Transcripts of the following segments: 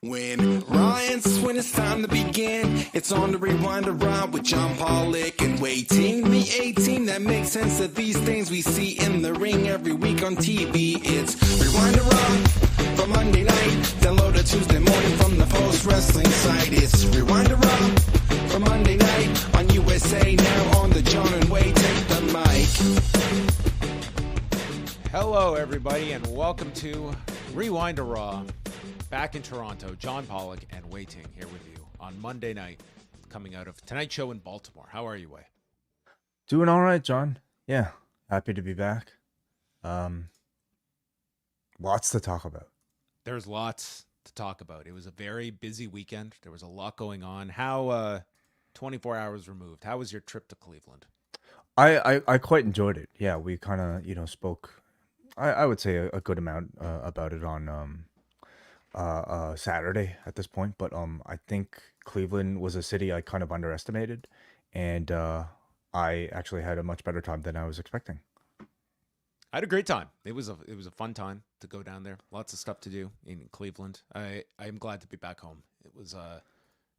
When it's time to begin, it's on the Rewind Raw with John Pollock and Wai Ting. The A-Team that makes sense of these things we see in the ring every week on TV. It's Rewind Raw for Monday night. Download it Tuesday morning from the Post Wrestling site. It's Rewind Raw for Monday night on USA Now on the John and Wai Take the mic. Hello, everybody, and welcome to Rewind Raw. Back in Toronto, John Pollock and Wai Ting here with you on Monday night, coming out of tonight's show in Baltimore. How are you, Wai? Doing all right, John. Yeah, happy to be back. Lots to talk about. There's lots to talk about. It was a very busy weekend. There was a lot going on. How 24 hours removed, how was your trip to Cleveland? I quite enjoyed it. Yeah, we kind of spoke. I would say a good amount about it on Saturday at this point, but I think Cleveland was a city I kind of underestimated, and I actually had a much better time than I was expecting. I had a great time. It was a fun time to go down there. Lots of stuff to do in Cleveland. I am glad to be back home. It was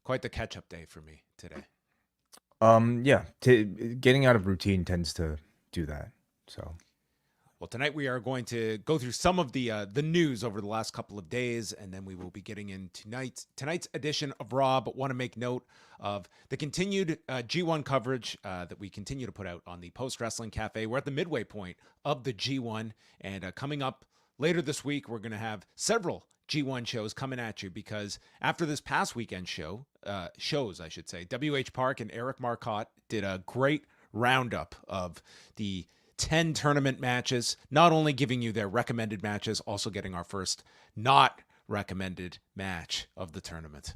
quite the catch-up day for me today. Yeah, getting out of routine tends to do that. So. Well, tonight we are going to go through some of the news over the last couple of days, and then we will be getting into tonight's edition of Raw, but want to make note of the continued G1 coverage that we continue to put out on the Post Wrestling Cafe. We're at the midway point of the G1, and coming up later this week, we're going to have several G1 shows coming at you, because after this past weekend shows, I should say, WH Park and Eric Marcotte did a great roundup of the 10 tournament matches, not only giving you their recommended matches, also getting our first not recommended match of the tournament.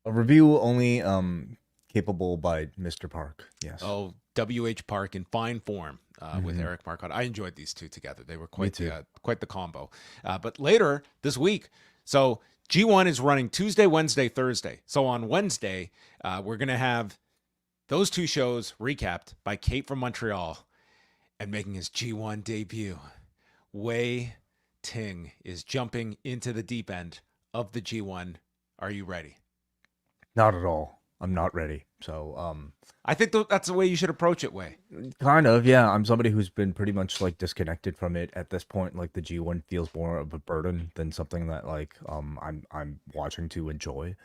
A review only capable by Mr. Park. Yes. Oh, WH Park in fine form with Eric Marcotte. I enjoyed these two together. They were quite the combo. But later this week, so G1 is running Tuesday, Wednesday, Thursday. So on Wednesday, we're going to have those two shows recapped by Kate from Montreal. And making his G1 debut, Wai Ting is jumping into the deep end of the G1. Are you ready? Not at all. I'm not ready. So, I think that's the way you should approach it, Wai. Kind of, yeah. I'm somebody who's been pretty much like disconnected from it at this point. Like the G1 feels more of a burden than something that like I'm watching to enjoy.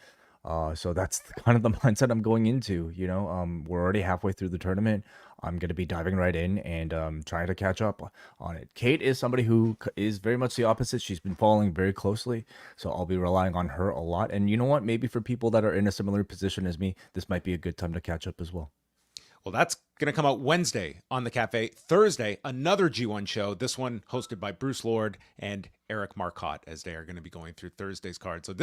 So that's kind of the mindset I'm going into. We're already halfway through the tournament. I'm going to be diving right in and trying to catch up on it. Kate is somebody who is very much the opposite. She's been following very closely, so I'll be relying on her a lot. And you know what? Maybe for people that are in a similar position as me, this might be a good time to catch up as well. Well, that's going to come out Wednesday on the Cafe. Thursday, another G1 show, this one hosted by Bruce Lord and Eric Marcotte, as they are going to be going through Thursday's card. So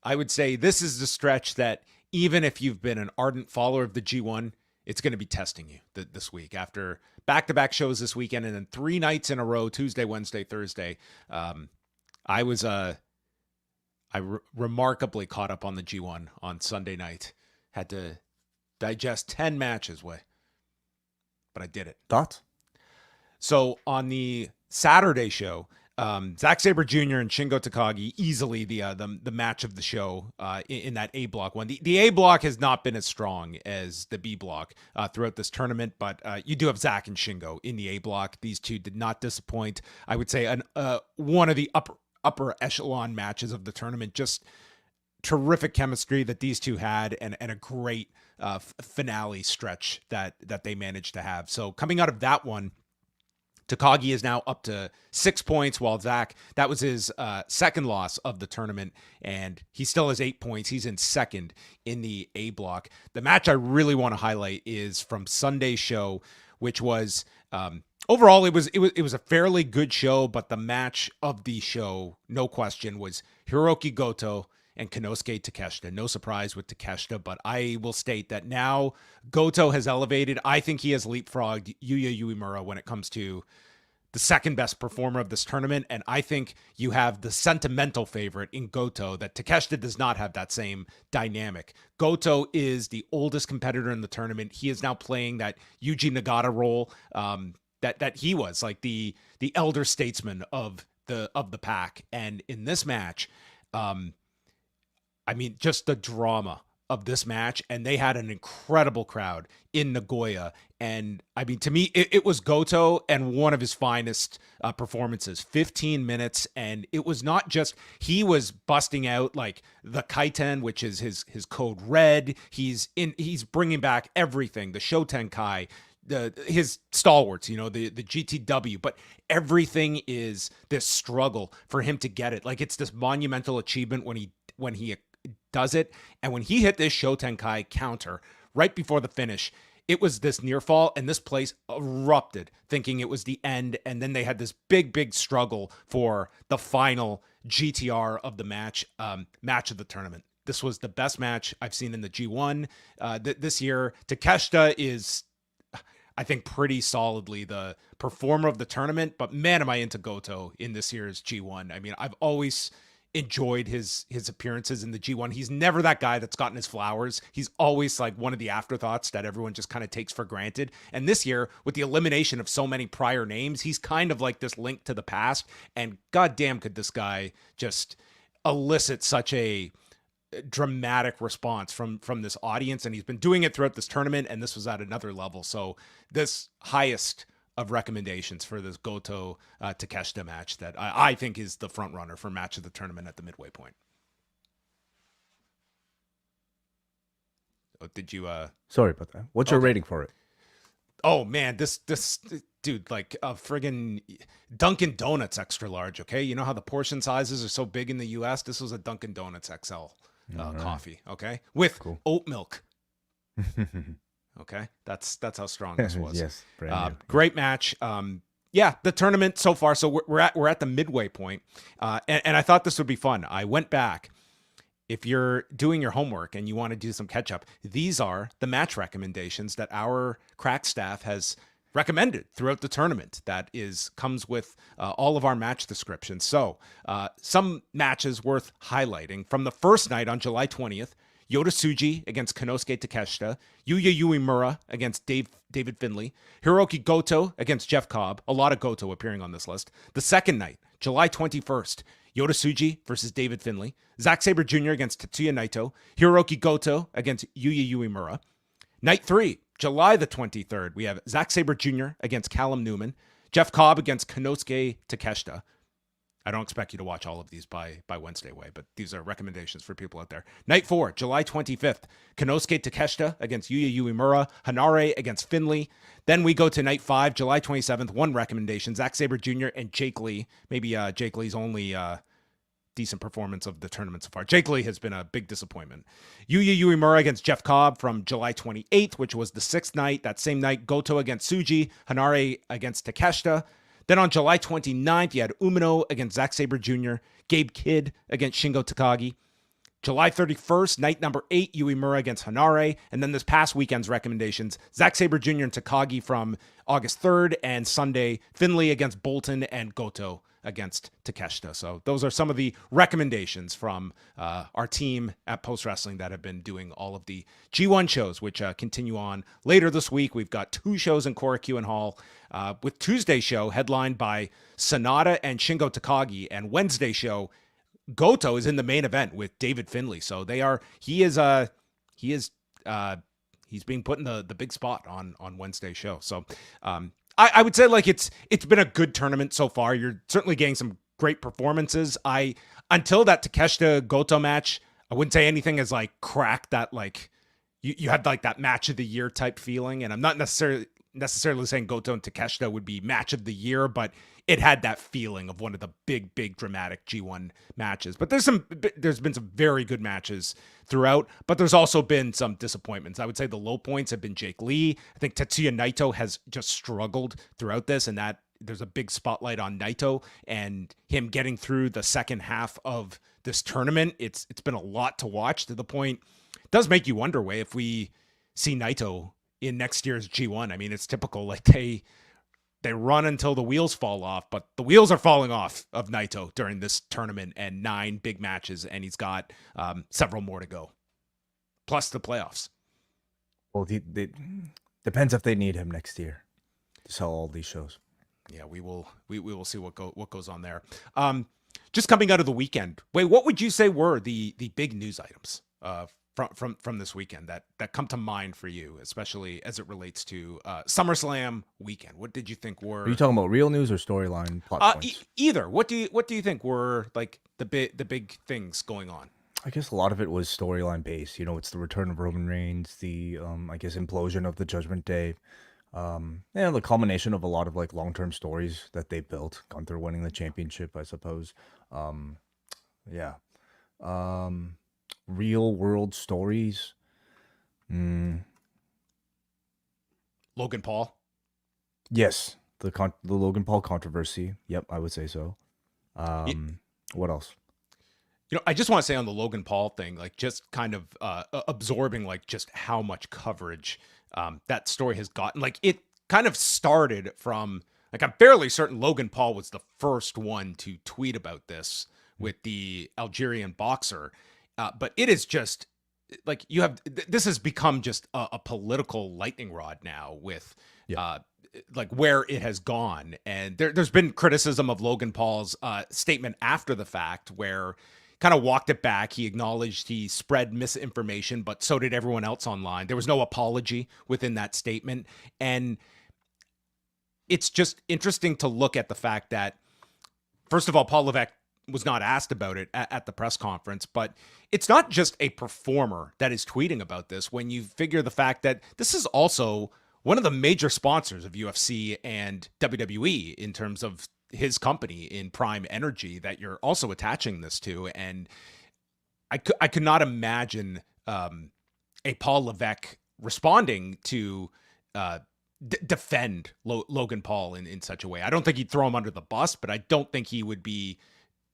I would say this is the stretch that even if you've been an ardent follower of the G1, it's going to be testing you this week. After back-to-back shows this weekend and then 3 nights in a row, Tuesday, Wednesday, Thursday, I was remarkably caught up on the G1 on Sunday night. Had to digest 10 matches, but I did it. Thoughts? So on the Saturday show, Zack Sabre Jr. and Shingo Takagi, easily the match of the show in that A block one. The A block has not been as strong as the B block throughout this tournament, but you do have Zack and Shingo in the A block. These two did not disappoint. I would say one of the upper echelon matches of the tournament. Just terrific chemistry that these two had, and a great finale stretch that they managed to have. So coming out of that one, Takagi is now up to 6 points, while Zack, that was his second loss of the tournament, and he still has 8 points. He's in second in the A block. The match I really want to highlight is from Sunday's show, which was overall it was a fairly good show, but the match of the show, no question, was Hiroki Goto and Konosuke Takeshita. No surprise with Takeshita, but I will state that now Goto has elevated. I think he has leapfrogged Yuya Uemura when it comes to the second best performer of this tournament, and I think you have the sentimental favorite in Goto, that Takeshita does not have that same dynamic. Goto is the oldest competitor in the tournament. He is now playing that Yuji Nagata role that he was, like the elder statesman of the pack. And in this match, I mean, just the drama of this match, and they had an incredible crowd in Nagoya. And I mean, to me, it was Goto and one of his finest performances. 15 minutes, and it was not just he was busting out like the Kaiten, which is his code red. He's bringing back everything, the Shotenkai, his stalwarts, you know, the GTW, but everything is this struggle for him to get it. Like, it's this monumental achievement when he does it. And when he hit this Shotenkai counter right before the finish, it was this near fall, and this place erupted thinking it was the end. And then they had this big struggle for the final GTR of the match of the tournament. This was the best match I've seen in the G1 this year. Takeshita is, I think, pretty solidly the performer of the tournament, but man, am I into Goto in this year's G1. I mean, I've always enjoyed his appearances in the G1. He's never that guy that's gotten his flowers. He's always like one of the afterthoughts that everyone just kind of takes for granted. And this year, with the elimination of so many prior names, he's kind of like this link to the past. And goddamn, could this guy just elicit such a dramatic response from this audience. And he's been doing it throughout this tournament, and this was at another level. So this highest of recommendations for this Goto Takeshita match that I think is the front runner for match of the tournament at the midway point. Oh, did you sorry about that. What's your rating for it? Oh man, this dude, like a friggin' Dunkin' Donuts extra large. Okay, you know how the portion sizes are so big in the US? This was a Dunkin' Donuts XL coffee. Okay, with oat milk. Okay, that's how strong this was. Yes, great match. Yeah, the tournament so far. So we're at the midway point, and I thought this would be fun. I went back. If you're doing your homework and you want to do some catch up, these are the match recommendations that our crack staff has recommended throughout the tournament. That comes with all of our match descriptions. So some matches worth highlighting from the first night on July 20th. Yota Tsuji against Konosuke Takeshita, Yuya Uemura against David Finlay, Hiroki Goto against Jeff Cobb, a lot of Goto appearing on this list. The second night, July 21st, Yota Tsuji versus David Finlay, Zack Sabre Jr. against Tetsuya Naito, Hiroki Goto against Yuya Uemura. Night 3, July the 23rd, we have Zack Sabre Jr. against Callum Newman, Jeff Cobb against Konosuke Takeshita. I don't expect you to watch all of these by Wednesday, but these are recommendations for people out there. Night 4, July 25th, Konosuke Takeshita against Yuya Uemura, Hanare against Finlay. Then we go to night 5, July 27th, one recommendation, Zack Sabre Jr. and Jake Lee. Maybe Jake Lee's only decent performance of the tournament so far. Jake Lee has been a big disappointment. Yuya Uemura against Jeff Cobb from July 28th, which was the 6th night. That same night, Goto against Tsuji, Hanare against Takeshita. Then on July 29th, you had Umino against Zack Sabre Jr., Gabe Kidd against Shingo Takagi. July 31st, night number 8, Uemura against Hanare. And then this past weekend's recommendations, Zack Sabre Jr. and Takagi from August 3rd, and Sunday, Finlay against Bolton and Goto against Takeshita. So those are some of the recommendations from our team at Post Wrestling that have been doing all of the G1 shows, which continue on later this week. We've got 2 shows in Korakuen Hall, with Tuesday's show headlined by Sonata and Shingo Takagi, and Wednesday's show, Goto is in the main event with David Finlay. So he's being put in the big spot on Wednesday's show. So I would say like it's been a good tournament so far. You're certainly getting some great performances. Until that Takeshita Goto match, I wouldn't say anything has like cracked that, like you had like that match of the year type feeling. And I'm not necessarily saying Goto and Takeshita would be match of the year, but it had that feeling of one of the big dramatic G1 matches. But there's been some very good matches throughout, but there's also been some disappointments. I would say the low points have been Jake Lee. I think Tetsuya Naito has just struggled throughout this, and that there's a big spotlight on Naito and him getting through the second half of this tournament. It's been a lot to watch, to the point it does make you wonder, Way, if we see Naito in next year's G1. I mean, it's typical, like they run until the wheels fall off, but the wheels are falling off of Naito during this tournament, and 9 big matches, and he's got several more to go, plus the playoffs. Well, depends if they need him next year to sell all these shows. Yeah, we will see what goes on there. just coming out of the weekend, wait, what would you say were the big news items from this weekend that come to mind for you, especially as it relates to SummerSlam weekend? What did you think were? Are you talking about real news or storyline plot points? Either. What do you think were like the big things going on? I guess a lot of it was storyline based. It's the return of Roman Reigns, the I guess implosion of the Judgment Day. The culmination of a lot of like long-term stories that they built. Gunther winning the championship, I suppose. Yeah. Real world stories. Logan Paul. Yes, the Logan Paul controversy. Yep, I would say so. What else? I just want to say on the Logan Paul thing, like just kind of absorbing like just how much coverage that story has gotten. Like it kind of started from like I'm fairly certain Logan Paul was the first one to tweet about this with the Algerian boxer. But it is just like this has become just a political lightning rod now with like where it has gone. And there's been criticism of Logan Paul's statement after the fact where kind of walked it back. He acknowledged he spread misinformation, but so did everyone else online. There was no apology within that statement. And it's just interesting to look at the fact that, first of all, Paul Levesque was not asked about it at the press conference, but it's not just a performer that is tweeting about this when you figure the fact that this is also one of the major sponsors of UFC and WWE in terms of his company in Prime Energy that you're also attaching this to. And I could not imagine a Paul Levesque responding to defend Logan Paul in such a way. I don't think he'd throw him under the bus, but I don't think he would be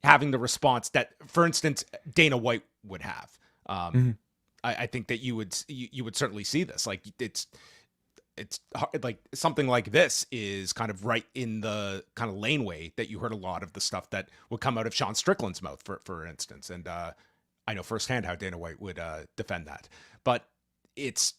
having the response that, for instance, Dana White would have. I think that you would certainly see this. Like it's hard, like something like this is kind of right in the kind of laneway that you heard a lot of the stuff that would come out of Sean Strickland's mouth, for instance. And I know firsthand how Dana White would defend that. But it's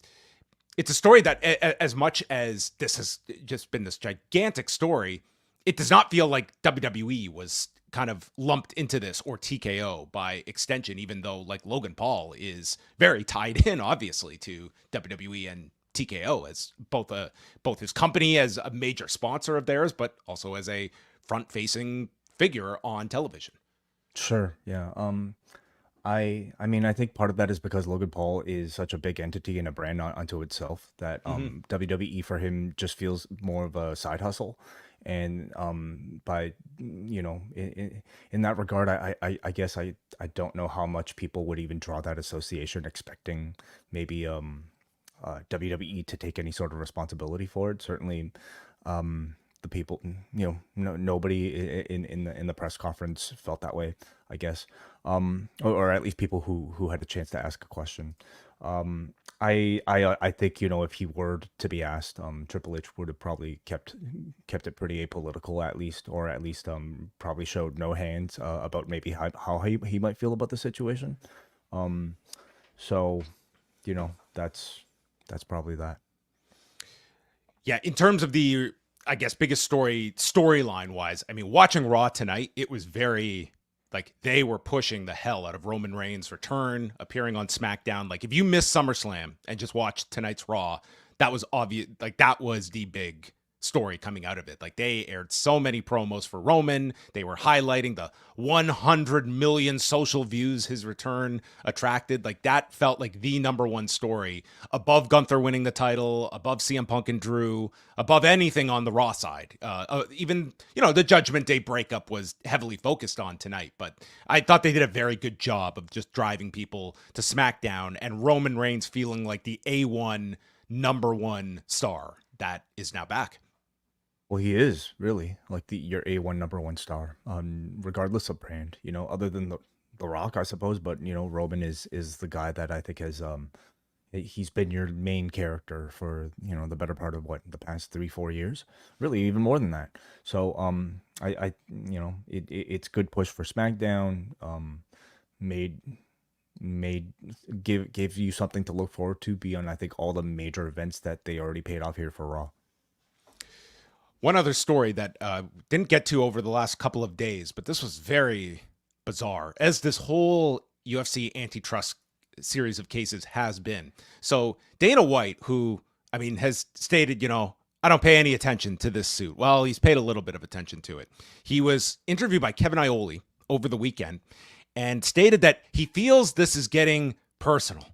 a story that, as much as this has just been this gigantic story, it does not feel like WWE was kind of lumped into this, or TKO by extension, even though like Logan Paul is very tied in, obviously, to WWE and TKO as both his company as a major sponsor of theirs, but also as a front-facing figure on television. Sure. Yeah. I mean, I think part of that is because Logan Paul is such a big entity and a brand unto itself that WWE for him just feels more of a side hustle. And by in that regard, I guess I don't know how much people would even draw that association, expecting maybe WWE to take any sort of responsibility for it. Certainly, the people, nobody in the press conference felt that way, I guess, or at least people who had a chance to ask a question. I think if he were to be asked, Triple H would have probably kept it pretty apolitical, at least probably showed no hands about maybe how he might feel about the situation. So that's probably that. Yeah, in terms of the, I guess, biggest storyline wise, I mean, watching Raw tonight, it was very like they were pushing the hell out of Roman Reigns' return, appearing on SmackDown. Like if you missed SummerSlam and just watched tonight's Raw, that was obvious. Like that was the big story coming out of it. Like they aired so many promos for Roman. They were highlighting the 100 million social views his return attracted. Like that felt like the number one story, above Gunther winning the title, above CM Punk and Drew, above anything on the Raw side. Even the Judgment Day breakup was heavily focused on tonight, but I thought they did a very good job of just driving people to SmackDown and Roman Reigns feeling like the A1 number one star that is now back. Well, he is really like your A1 number one star, regardless of brand, other than the Rock, I suppose. But Roman is the guy that I think has he's been your main character for the better part of the past 3-4 years, really even more than that. So I it's good push for SmackDown. Gave you something to look forward to beyond, I think, all the major events that they already paid off here for Raw. One other story that didn't get to over the last couple of days, but this was very bizarre, as this whole UFC antitrust series of cases has been. So Dana White, who, I mean, has stated, I don't pay any attention to this suit. Well, he's paid a little bit of attention to it. He was interviewed by Kevin Iole over the weekend and stated that he feels this is getting personal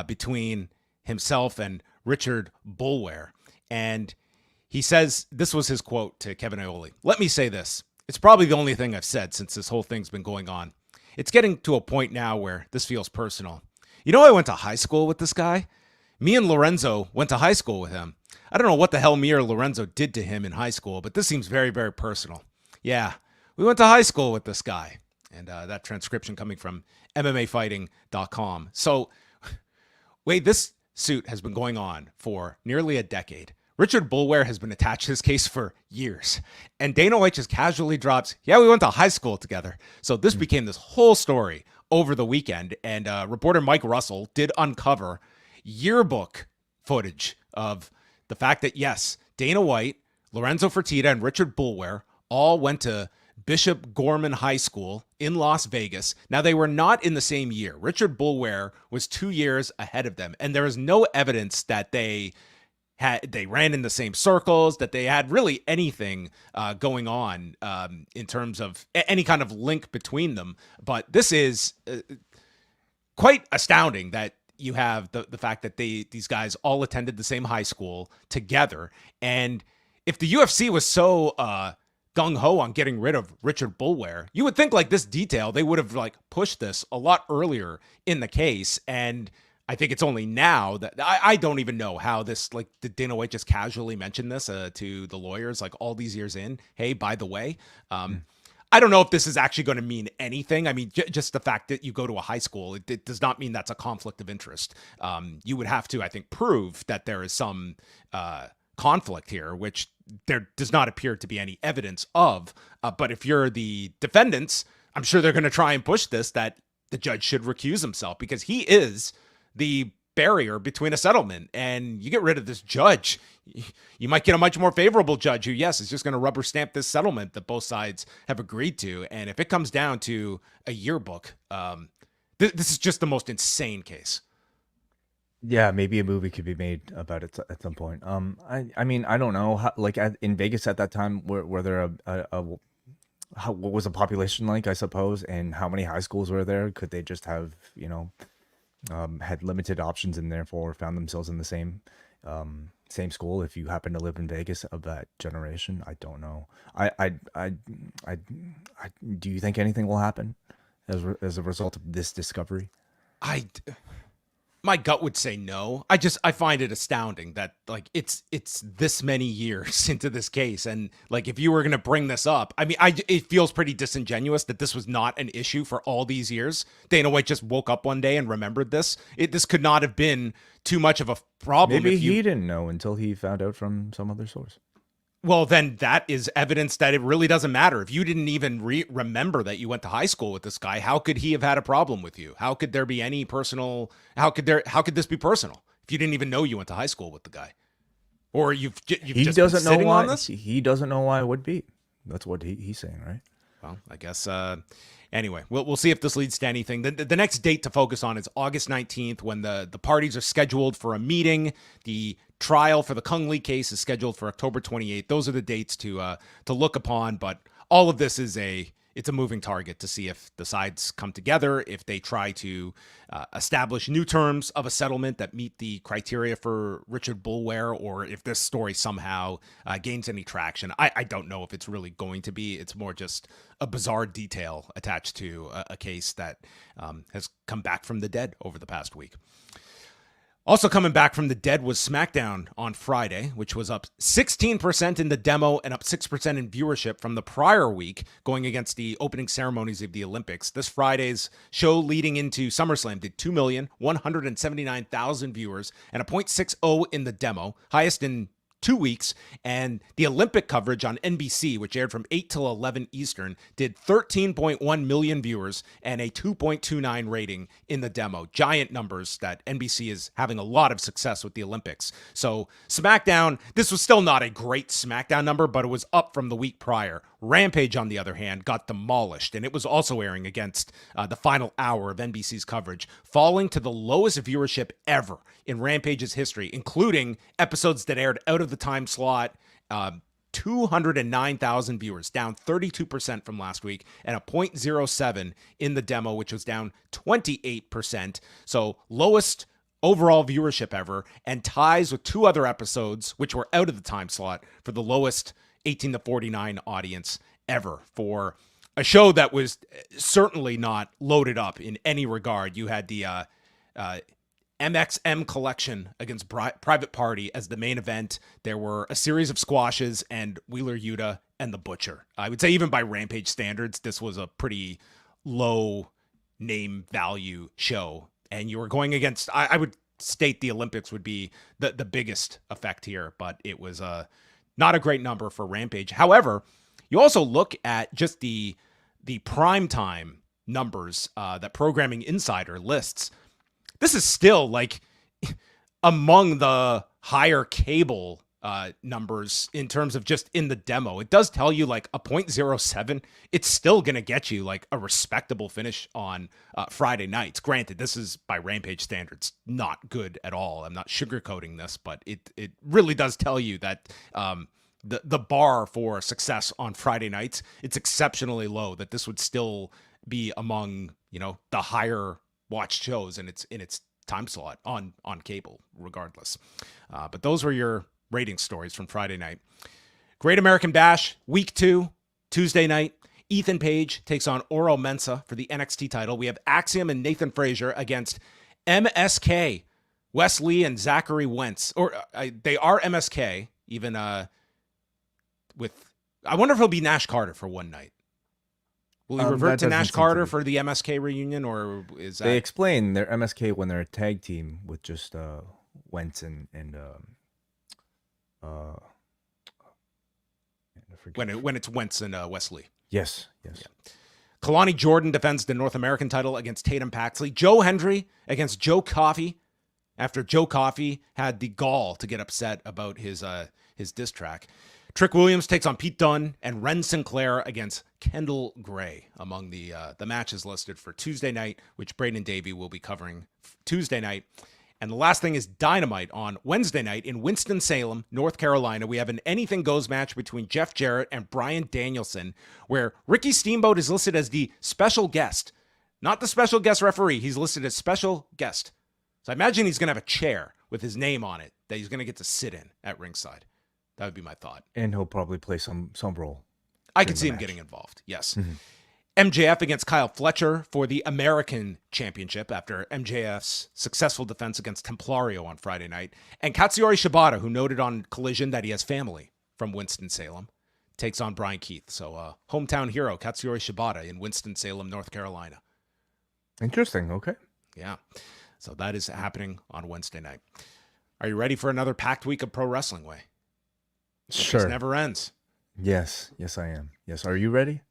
between himself and Richard Boulware. And he says, this was his quote to Kevin Iole: "Let me say this. It's probably the only thing I've said since this whole thing's been going on. It's getting to a point now where this feels personal. I went to high school with this guy. Me and Lorenzo went to high school with him. I don't know what the hell me or Lorenzo did to him in high school, but this seems very, very personal. Yeah, we went to high school with this guy." And that transcription coming from MMAfighting.com. So, Wade, this suit has been going on for nearly a decade. Richard Boulware has been attached to this case for years. And Dana White just casually drops, "Yeah, we went to high school together." So this became this whole story over the weekend. And reporter Mike Russell did uncover yearbook footage of the fact that, yes, Dana White, Lorenzo Fertitta, and Richard Boulware all went to Bishop Gorman High School in Las Vegas. Now, they were not in the same year. Richard Boulware was 2 years ahead of them. And there is no evidence that they ran in the same circles, that they had really anything going on in terms of any kind of link between them. But this is quite astounding that you have the fact that these guys all attended the same high school together. And if the UFC was so gung-ho on getting rid of Richard Boulware, you would think like this detail, they would have like pushed this a lot earlier in the case. And I think it's only now that I don't even know how this, like, did Dana White just casually mention this to the lawyers, like all these years in? Hey, by the way, I don't know if this is actually going to mean anything. I mean, just the fact that you go to a high school, it does not mean that's a conflict of interest. You would have to, I think, prove that there is some conflict here, which there does not appear to be any evidence of. But if you're the defendants, I'm sure they're going to try and push this, that the judge should recuse himself, because he is the barrier between a settlement. And you get rid of this judge, you might get a much more favorable judge who, yes, is just going to rubber stamp this settlement that both sides have agreed to. And if it comes down to a yearbook, this is just the most insane case. Yeah, maybe a movie could be made about it at some point. I mean, I don't know. Like in Vegas at that time, were there what was the population like, I suppose, and how many high schools were there? Could they just have, had limited options and therefore found themselves in the same school if you happen to live in Vegas of that generation? I don't know. Do you think anything will happen as a result of this discovery? My gut would say no. I find it astounding that like it's this many years into this case, and like if you were going to bring this up, I mean, it feels pretty disingenuous that this was not an issue for all these years. Dana White just woke up one day and remembered this. This could not have been too much of a problem. Maybe he didn't know until he found out from some other source. Well, then that is evidence that it really doesn't matter. If you didn't even remember that you went to high school with this guy, how could he have had a problem with you? How could there be any personal? How could this be personal if you didn't even know you went to high school with the guy? Or you've he just doesn't been sitting know why on this? He doesn't know why it would be. That's what he's saying, right? Well, I guess. Anyway, we'll see if this leads to anything. The next date to focus on is August 19th, when the parties are scheduled for a meeting. The trial for the Kung Lee case is scheduled for October 28th. Those are the dates to look upon. But all of this is it's a moving target to see if the sides come together, if they try to establish new terms of a settlement that meet the criteria for Richard Boulware, or if this story somehow gains any traction. I don't know if it's really going to be. It's more just a bizarre detail attached to a case that has come back from the dead over the past week. Also coming back from the dead was SmackDown on Friday, which was up 16% in the demo and up 6% in viewership from the prior week, going against the opening ceremonies of the Olympics. This Friday's show leading into SummerSlam did 2,179,000 viewers and a .60 in the demo, highest in 2 weeks. And the Olympic coverage on NBC, which aired from 8 till 11 Eastern, did 13.1 million viewers and a 2.29 rating in the demo. Giant numbers that NBC is having a lot of success with the Olympics. So SmackDown, this was still not a great SmackDown number, but it was up from the week prior. Rampage, on the other hand, got demolished, and it was also airing against the final hour of NBC's coverage, falling to the lowest viewership ever in Rampage's history, including episodes that aired out of the time slot. 209,000 viewers, down 32% from last week, and a 0.07 in the demo, which was down 28%. So lowest overall viewership ever, and ties with 2 other episodes, which were out of the time slot, for the lowest 18 to 49 audience ever for a show that was certainly not loaded up in any regard. You had the MXM collection against Private Party as the main event. There were a series of squashes and Wheeler Yuta and the Butcher. I would say even by Rampage standards, this was a pretty low name value show. And you were going against, I would state the Olympics would be the biggest effect here, but it was not a great number for Rampage. However, you also look at just the primetime numbers that Programming Insider lists. This is still like among the higher cable numbers in terms of just in the demo. It does tell you like a 0.07. It's still going to get you like a respectable finish on Friday nights. Granted, this is by Rampage standards not good at all. I'm not sugarcoating this, but it really does tell you that the bar for success on Friday nights, it's exceptionally low, that this would still be among, the higher watched shows in its time slot on cable regardless. But those were your rating stories from Friday night. Great American Bash, week 2, Tuesday night. Ethan Page takes on Oro Mensah for the NXT title. We have Axiom and Nathan Frazier against MSK, Wes Lee and Zachary Wentz. They are MSK, even with... I wonder if it'll be Nash Carter for one night. Will he revert to Nash Carter for the MSK reunion, or is that... They explain they're MSK when they're a tag team with just Wentz and when it's Wentz and Wesley. Yes. Yeah. Kalani Jordan defends the North American title against Tatum Paxley. Joe Hendry against Joe Coffey, after Joe Coffey had the gall to get upset about his diss track. Trick Williams takes on Pete Dunne, and Ren Sinclair against Kendall Gray among the matches listed for Tuesday night, which Braden Davey will be covering Tuesday night. And the last thing is Dynamite on Wednesday night in Winston-Salem, North Carolina. We have an anything goes match between Jeff Jarrett and Bryan Danielson, where Ricky Steamboat is listed as the special guest, not the special guest referee. He's listed as special guest. So I imagine he's going to have a chair with his name on it that he's going to get to sit in at ringside. That would be my thought. And he'll probably play some role. I could see him getting involved. Yes. Mm-hmm. MJF against Kyle Fletcher for the American Championship after MJF's successful defense against Templario on Friday night. And Katsuyori Shibata, who noted on Collision that he has family from Winston-Salem, takes on Brian Keith. So hometown hero Katsuyori Shibata in Winston-Salem, North Carolina. Interesting. Okay. Yeah. So that is happening on Wednesday night. Are you ready for another packed week of pro wrestling, Way? Sure. It never ends. Yes, I am. Yes. Are you ready?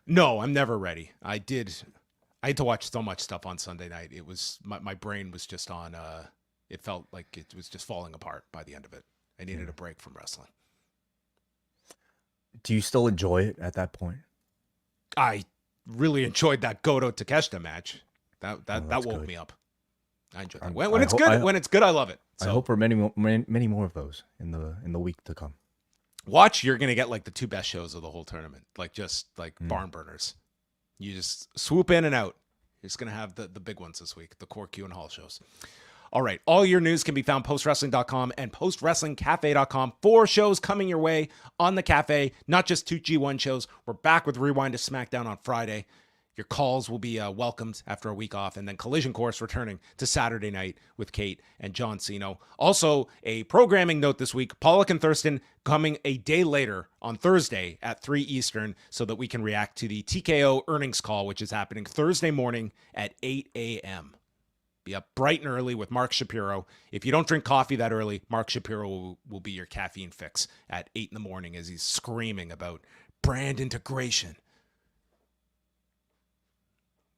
No, I'm never ready. I had to watch so much stuff on Sunday night. It was my brain was just on it felt like it was just falling apart by the end of it. I needed a break from wrestling. Do you still enjoy it at that point? I really enjoyed that Goto Takeshita match. That woke me up. I enjoyed that. When it's good, I love it. So, I hope for many more of those in the week to come. Watch, you're gonna get like the 2 best shows of the whole tournament, like just like barn burners. You just swoop in and out. You're just gonna have the big ones this week, the Core Q and Hall shows. All right, all your news can be found postwrestling.com and postwrestlingcafe.com. 4 shows coming your way on the cafe, not just 2 G1 shows. We're back with Rewind to SmackDown on Friday. Your calls will be welcomed after a week off, and then Collision Course returning to Saturday night with Kate and John Cena. Also, a programming note this week, Pollock and Thurston coming a day later on Thursday at 3 Eastern so that we can react to the TKO earnings call, which is happening Thursday morning at 8 a.m. Be up bright and early with Mark Shapiro. If you don't drink coffee that early, Mark Shapiro will be your caffeine fix at 8 in the morning as he's screaming about brand integration.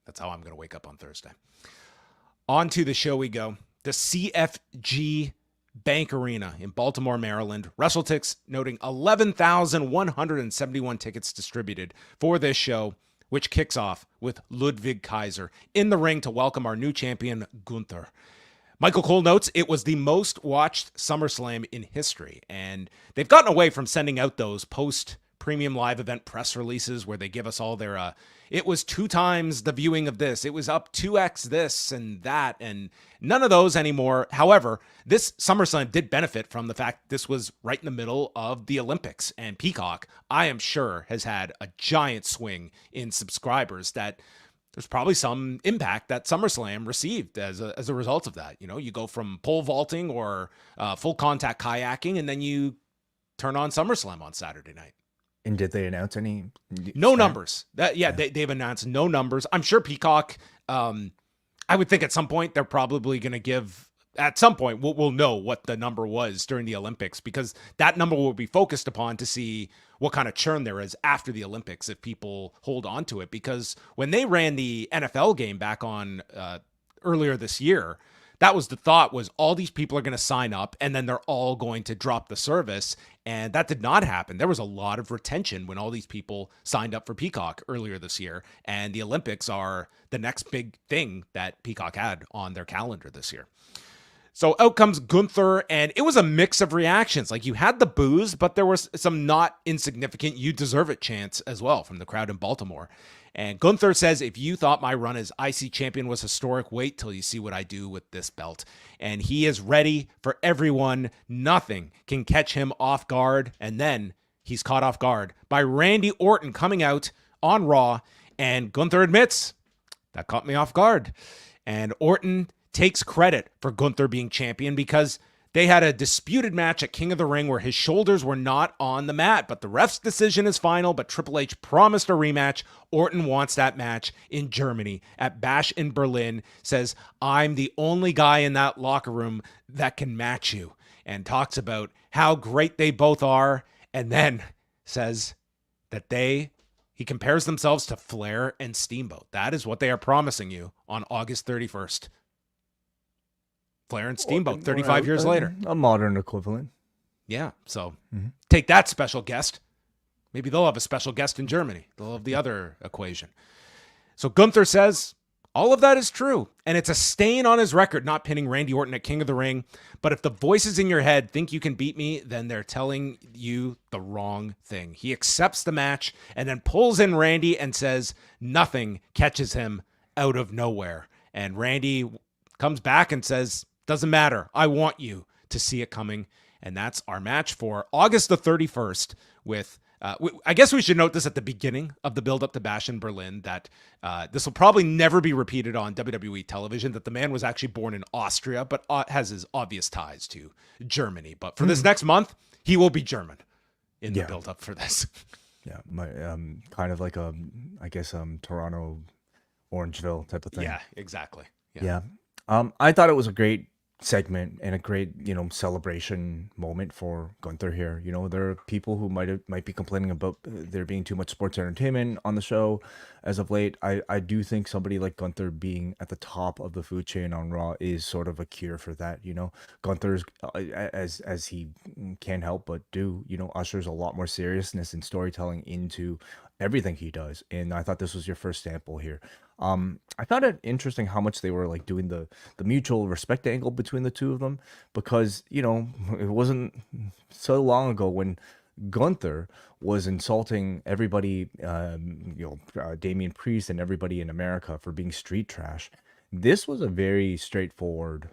That's how I'm going to wake up on Thursday. On to the show we go. The CFG Bank Arena in Baltimore, Maryland. WrestleTix noting 11,171 tickets distributed for this show, which kicks off with Ludwig Kaiser in the ring to welcome our new champion, Gunther. Michael Cole notes it was the most watched SummerSlam in history, and they've gotten away from sending out those post-premium live event press releases where they give us all their, it was 2 times the viewing of this, it was up 2x this and that, and none of those anymore. However, this SummerSlam did benefit from the fact this was right in the middle of the Olympics, and Peacock, I am sure, has had a giant swing in subscribers that there's probably some impact that SummerSlam received as a result of that. You know, you go from pole vaulting or full contact kayaking, and then you turn on SummerSlam on Saturday night. And did they announce any? No numbers. They've announced no numbers. I'm sure Peacock, I would think at some point they're probably going to give, at some point we'll know what the number was during the Olympics, because that number will be focused upon to see what kind of churn there is after the Olympics if people hold on to it. Because when they ran the NFL game back on earlier this year, that was the thought, was all these people are going to sign up and then they're all going to drop the service. And that did not happen. There was a lot of retention when all these people signed up for Peacock earlier this year. And the Olympics are the next big thing that Peacock had on their calendar this year. So out comes Gunther, and it was a mix of reactions. Like, you had the boos, but there was some not insignificant "you deserve it" chants as well from the crowd in Baltimore. And Gunther says, if you thought my run as IC champion was historic, wait till you see what I do with this belt. And he is ready for everyone. Nothing can catch him off guard. And then he's caught off guard by Randy Orton coming out on Raw. And Gunther admits, that caught me off guard. And Orton takes credit for Gunther being champion because they had a disputed match at King of the Ring where his shoulders were not on the mat, but the ref's decision is final, but Triple H promised a rematch. Orton wants that match in Germany at Bash in Berlin, says, I'm the only guy in that locker room that can match you, and talks about how great they both are, and then says that he compares themselves to Flair and Steamboat. That is what they are promising you on August 31st. Flair and Steamboat, 35 years later. A modern equivalent. Yeah, so take that, special guest. Maybe they'll have a special guest in Germany. They'll have the other equation. So Gunther says, all of that is true, and it's a stain on his record not pinning Randy Orton at King of the Ring. But if the voices in your head think you can beat me, then they're telling you the wrong thing. He accepts the match and then pulls in Randy and says nothing catches him out of nowhere. And Randy comes back and says, doesn't matter. I want you to see it coming. And that's our match for August the 31st with, I guess we should note this at the beginning of the build-up to Bash in Berlin, that this will probably never be repeated on WWE television, that the man was actually born in Austria, but has his obvious ties to Germany. But for this next month, he will be German in the build-up for this. Yeah, my kind of like I guess Toronto, Orangeville type of thing. Yeah, exactly. Yeah. I thought it was a great segment and a great, celebration moment for Gunther here. There are people who might be complaining about there being too much sports entertainment on the show as of late. I do think somebody like Gunther being at the top of the food chain on Raw is sort of a cure for that. Gunther's, as he can't help but do, ushers a lot more seriousness and storytelling into everything he does. And I thought this was your first sample here. I found it interesting how much they were like doing the mutual respect angle between the two of them, because it wasn't so long ago when Gunther was insulting everybody, Damian Priest and everybody in America for being street trash. This was a very straightforward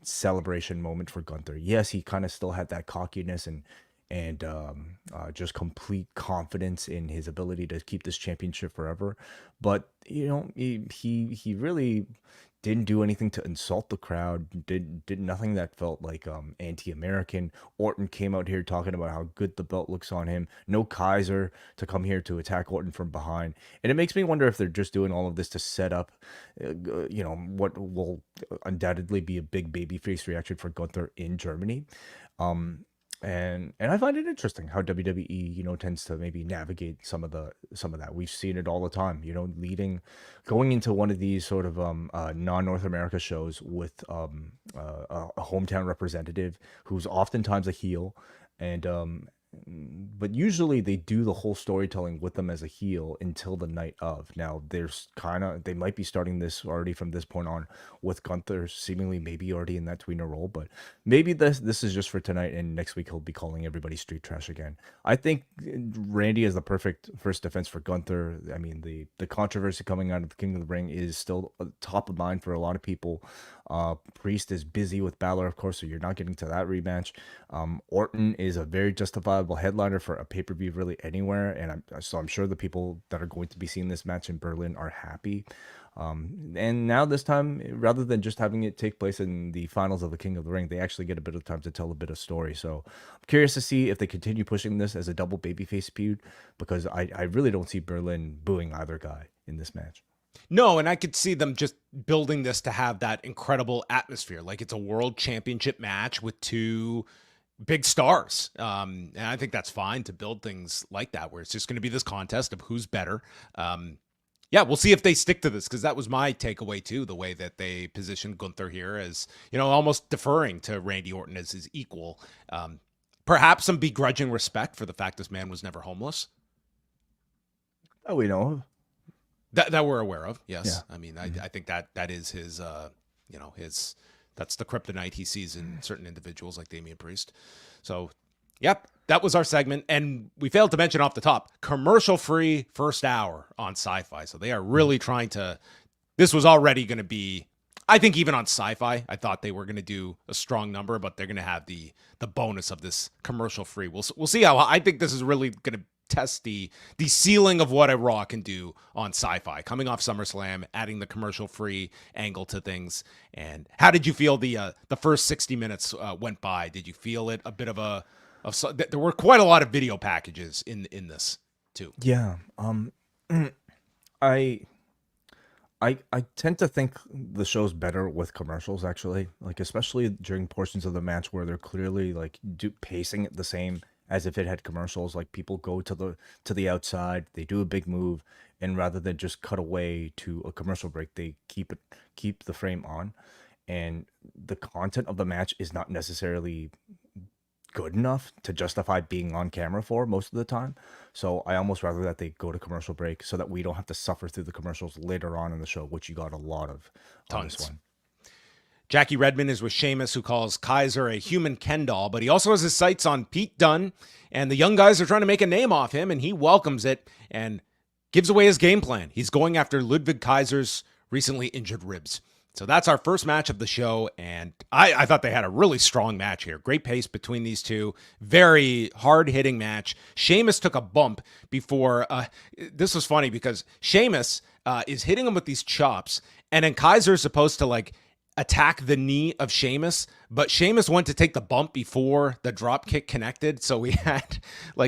celebration moment for Gunther. Yes, he kind of still had that cockiness and just complete confidence in his ability to keep this championship forever. But he really didn't do anything to insult the crowd, did nothing that felt like anti-American. Orton came out here talking about how good the belt looks on him. No Kaiser to come here to attack Orton from behind. And it makes me wonder if they're just doing all of this to set up what will undoubtedly be a big babyface reaction for Gunther in Germany. And I find it interesting how WWE, tends to maybe navigate some of that. We've seen it all the time, going into one of these sort of non-North America shows with a hometown representative who's oftentimes a heel, and but usually they do the whole storytelling with them as a heel until the night of. Now they might be starting this already from this point on with Gunther seemingly maybe already in that tweener role, but maybe this is just for tonight, and next week he'll be calling everybody street trash again. I think Randy is the perfect first defense for Gunther. I mean, the controversy coming out of the King of the Ring is still top of mind for a lot of people. Priest is busy with Balor, of course, so you're not getting to that rematch. Orton is a very justifiable headliner for a pay-per-view really anywhere, and I'm sure the people that are going to be seeing this match in Berlin are happy. And now this time, rather than just having it take place in the finals of the King of the Ring, they actually get a bit of time to tell a bit of story. So I'm curious to see if they continue pushing this as a double babyface feud, because I really don't see Berlin booing either guy in this match. No, and I could see them just building this to have that incredible atmosphere. Like it's a world championship match with two big stars. And I think that's fine to build things like that, where it's just going to be this contest of who's better. Yeah, we'll see if they stick to this, because that was my takeaway too, the way that they positioned Gunther here as, almost deferring to Randy Orton as his equal. Perhaps some begrudging respect for the fact this man was never homeless. Oh, we know. That we're aware of, yes. Yeah. I mean, I think that is his, that's the kryptonite he sees in certain individuals like Damian Priest. So, yep, that was our segment. And we failed to mention off the top, commercial-free first hour on Sci-Fi. So they are really trying to, this was already going to be, I think even on Sci-Fi, I thought they were going to do a strong number, but they're going to have the bonus of this commercial-free. We'll see how, I think this is really going to test the ceiling of what a Raw can do on Sci-Fi, coming off SummerSlam, adding the commercial-free angle to things. And how did you feel the first 60 minutes went by? Did you feel it a bit of there were quite a lot of video packages in this too? Yeah. I tend to think the show's better with commercials, actually, like especially during portions of the match where they're clearly like pacing it the same as if it had commercials. Like people go to the outside, they do a big move, and rather than just cut away to a commercial break, they keep the frame on, and the content of the match is not necessarily good enough to justify being on camera for most of the time. So I almost rather that they go to commercial break so that we don't have to suffer through the commercials later on in the show, which you got a lot of on this one. Jackie Redmond is with Sheamus, who calls Kaiser a human Ken doll, but he also has his sights on Pete Dunne, and the young guys are trying to make a name off him, and he welcomes it and gives away his game plan. He's going after Ludwig Kaiser's recently injured ribs. So that's our first match of the show, and I thought they had a really strong match here. Great pace between these two. Very hard-hitting match. Sheamus took a bump before. This was funny because Sheamus is hitting him with these chops, and then Kaiser's supposed to attack the knee of Sheamus, but Sheamus went to take the bump before the drop kick connected. So we had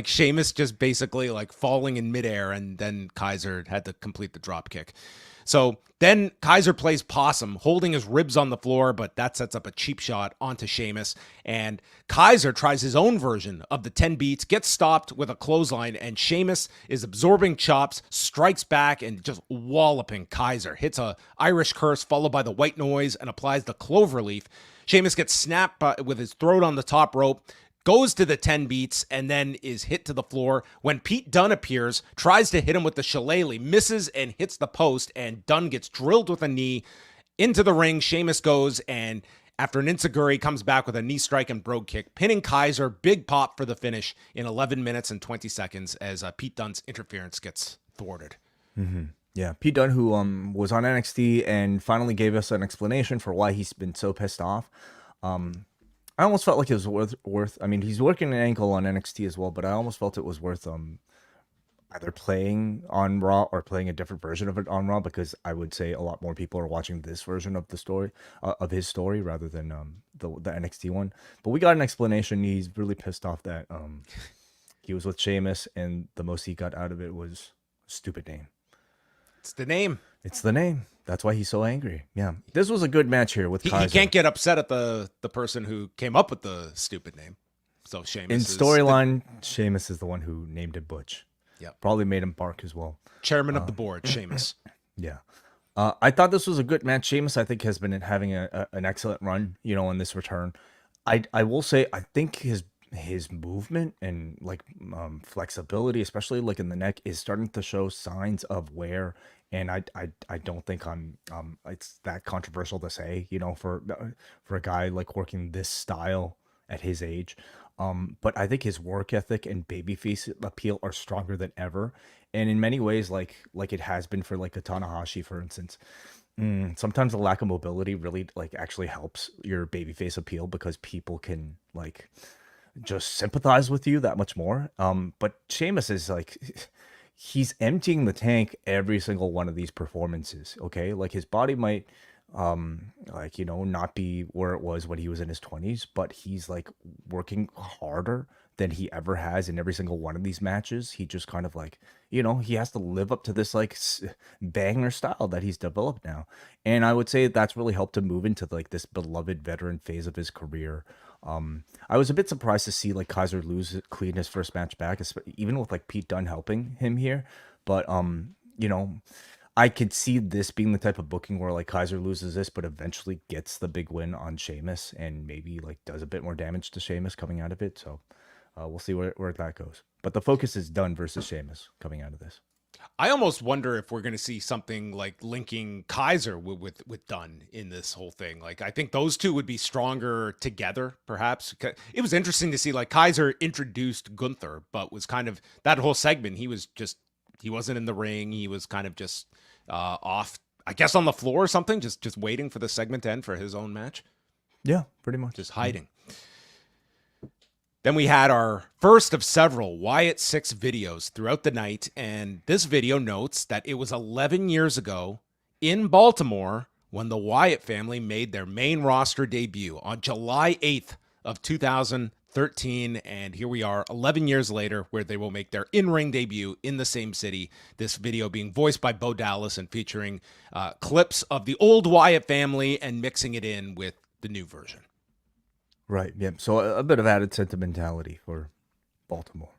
Sheamus just basically falling in midair, and then Kaiser had to complete the drop kick. So then Kaiser plays possum, holding his ribs on the floor, but that sets up a cheap shot onto Sheamus. And Kaiser tries his own version of the 10 beats, gets stopped with a clothesline, and Sheamus is absorbing chops, strikes back, and just walloping Kaiser. Hits a Irish curse followed by the white noise and applies the cloverleaf. Sheamus gets snapped with his throat on the top rope, goes to the 10 beats, and then is hit to the floor. When Pete Dunne appears, tries to hit him with the shillelagh, misses and hits the post, and Dunne gets drilled with a knee into the ring. Sheamus goes, and after an enziguri, comes back with a knee strike and brogue kick, pinning Kaiser. Big pop for the finish in 11 minutes and 20 seconds as Pete Dunne's interference gets thwarted. Mm-hmm. Yeah, Pete Dunne, who was on NXT and finally gave us an explanation for why he's been so pissed off. I almost felt like it was worth. I mean, he's working an ankle on NXT as well, but I almost felt it was worth either playing on Raw or playing a different version of it on Raw, because I would say a lot more people are watching this version of the story, of his story, rather than the NXT one. But we got an explanation. He's really pissed off that he was with Sheamus, and the most he got out of it was a stupid name. It's the name. It's the name. That's why he's so angry. Yeah, this was a good match here with Kaiser. He can't get upset at the person who came up with the stupid name. So Sheamus in storyline, Sheamus is the one who named it Butch. Yeah, probably made him bark as well. Chairman of the board, Sheamus. Yeah, I thought this was a good match. Sheamus, I think, has been having an excellent run. In this return, I will say I think his movement and like flexibility, especially like in the neck, is starting to show signs of wear. And I don't think it's that controversial to say, for a guy like working this style at his age. But I think his work ethic and babyface appeal are stronger than ever. And in many ways, like it has been for like a Tanahashi, for instance. Sometimes the lack of mobility really like actually helps your babyface appeal, because people can like just sympathize with you that much more. But Sheamus is like, he's emptying the tank every single one of these performances. Okay, like his body might not be where it was when he was in his 20s, but he's like working harder than he ever has in every single one of these matches. He just kind of like, he has to live up to this like banger style that he's developed now. And I would say that's really helped him move into like this beloved veteran phase of his career. I was a bit surprised to see like Kaiser lose clean his first match back, even with like Pete Dunne helping him here. But I could see this being the type of booking where like Kaiser loses this, but eventually gets the big win on Sheamus, and maybe like does a bit more damage to Sheamus coming out of it. So we'll see where that goes. But the focus is Dunne versus Sheamus coming out of this. I almost wonder if we're going to see something like linking Kaiser with Dunne in this whole thing. Like, I think those two would be stronger together, perhaps. It was interesting to see like Kaiser introduced Gunther, but was kind of that whole segment. He wasn't in the ring. He was kind of just off, I guess, on the floor or something, just waiting for the segment to end for his own match. Yeah, pretty much. Just hiding. Then we had our first of several Wyatt Sicks videos throughout the night, and this video notes that it was 11 years ago in Baltimore when the Wyatt family made their main roster debut on July 8th of 2013, and here we are 11 years later where they will make their in-ring debut in the same city. This video being voiced by Bo Dallas and featuring clips of the old Wyatt family and mixing it in with the new version. Right, yeah. So a bit of added sentimentality for Baltimore.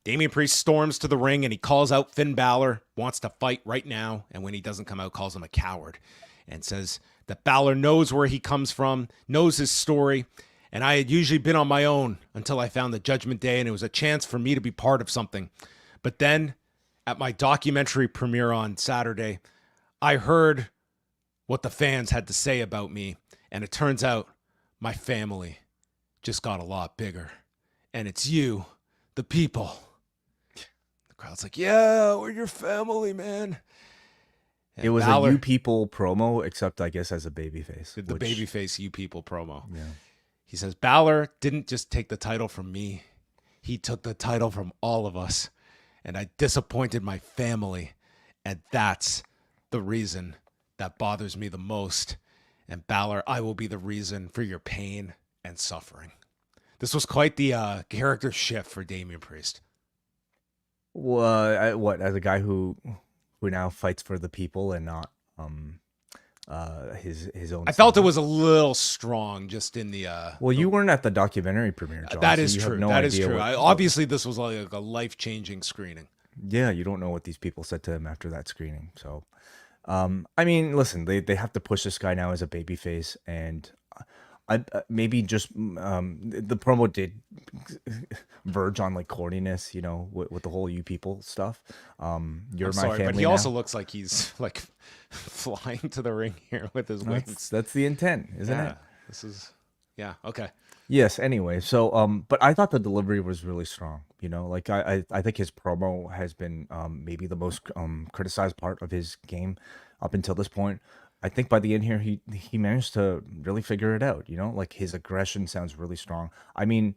Damian Priest storms to the ring and he calls out Finn Balor, wants to fight right now, and when he doesn't come out, calls him a coward and says that Balor knows where he comes from, knows his story, and I had usually been on my own until I found the Judgment Day, and it was a chance for me to be part of something. But then, at my documentary premiere on Saturday, I heard what the fans had to say about me, and it turns out my family just got a lot bigger. And it's you, the people. The crowd's like, yeah, we're your family, man. And it was Balor, a You People promo, except I guess as a babyface. The babyface You People promo. Yeah. He says, Balor didn't just take the title from me. He took the title from all of us. And I disappointed my family. And that's the reason that bothers me the most. And Balor, I will be the reason for your pain and suffering. This was quite the character shift for Damian Priest. Well, what, as a guy who now fights for the people and not his own. I felt it was a little strong, just in the. Well, you weren't at the documentary premiere, John. That so is you true. have no That is idea true. Obviously, this was like a life-changing screening. Yeah, you don't know what these people said to him after that screening, so. I mean, listen, they have to push this guy now as a babyface, and I maybe just the promo did verge on like corniness, with the whole You People stuff. You're I'm my sorry, family but he now. also looks like he's like flying to the ring here with his wings. That's the intent, isn't it? This is, yeah, okay. Yes. Anyway, so but I thought the delivery was really strong. Like I think his promo has been maybe the most criticized part of his game up until this point. I think by the end here, he managed to really figure it out. You know, like his aggression sounds really strong. I mean,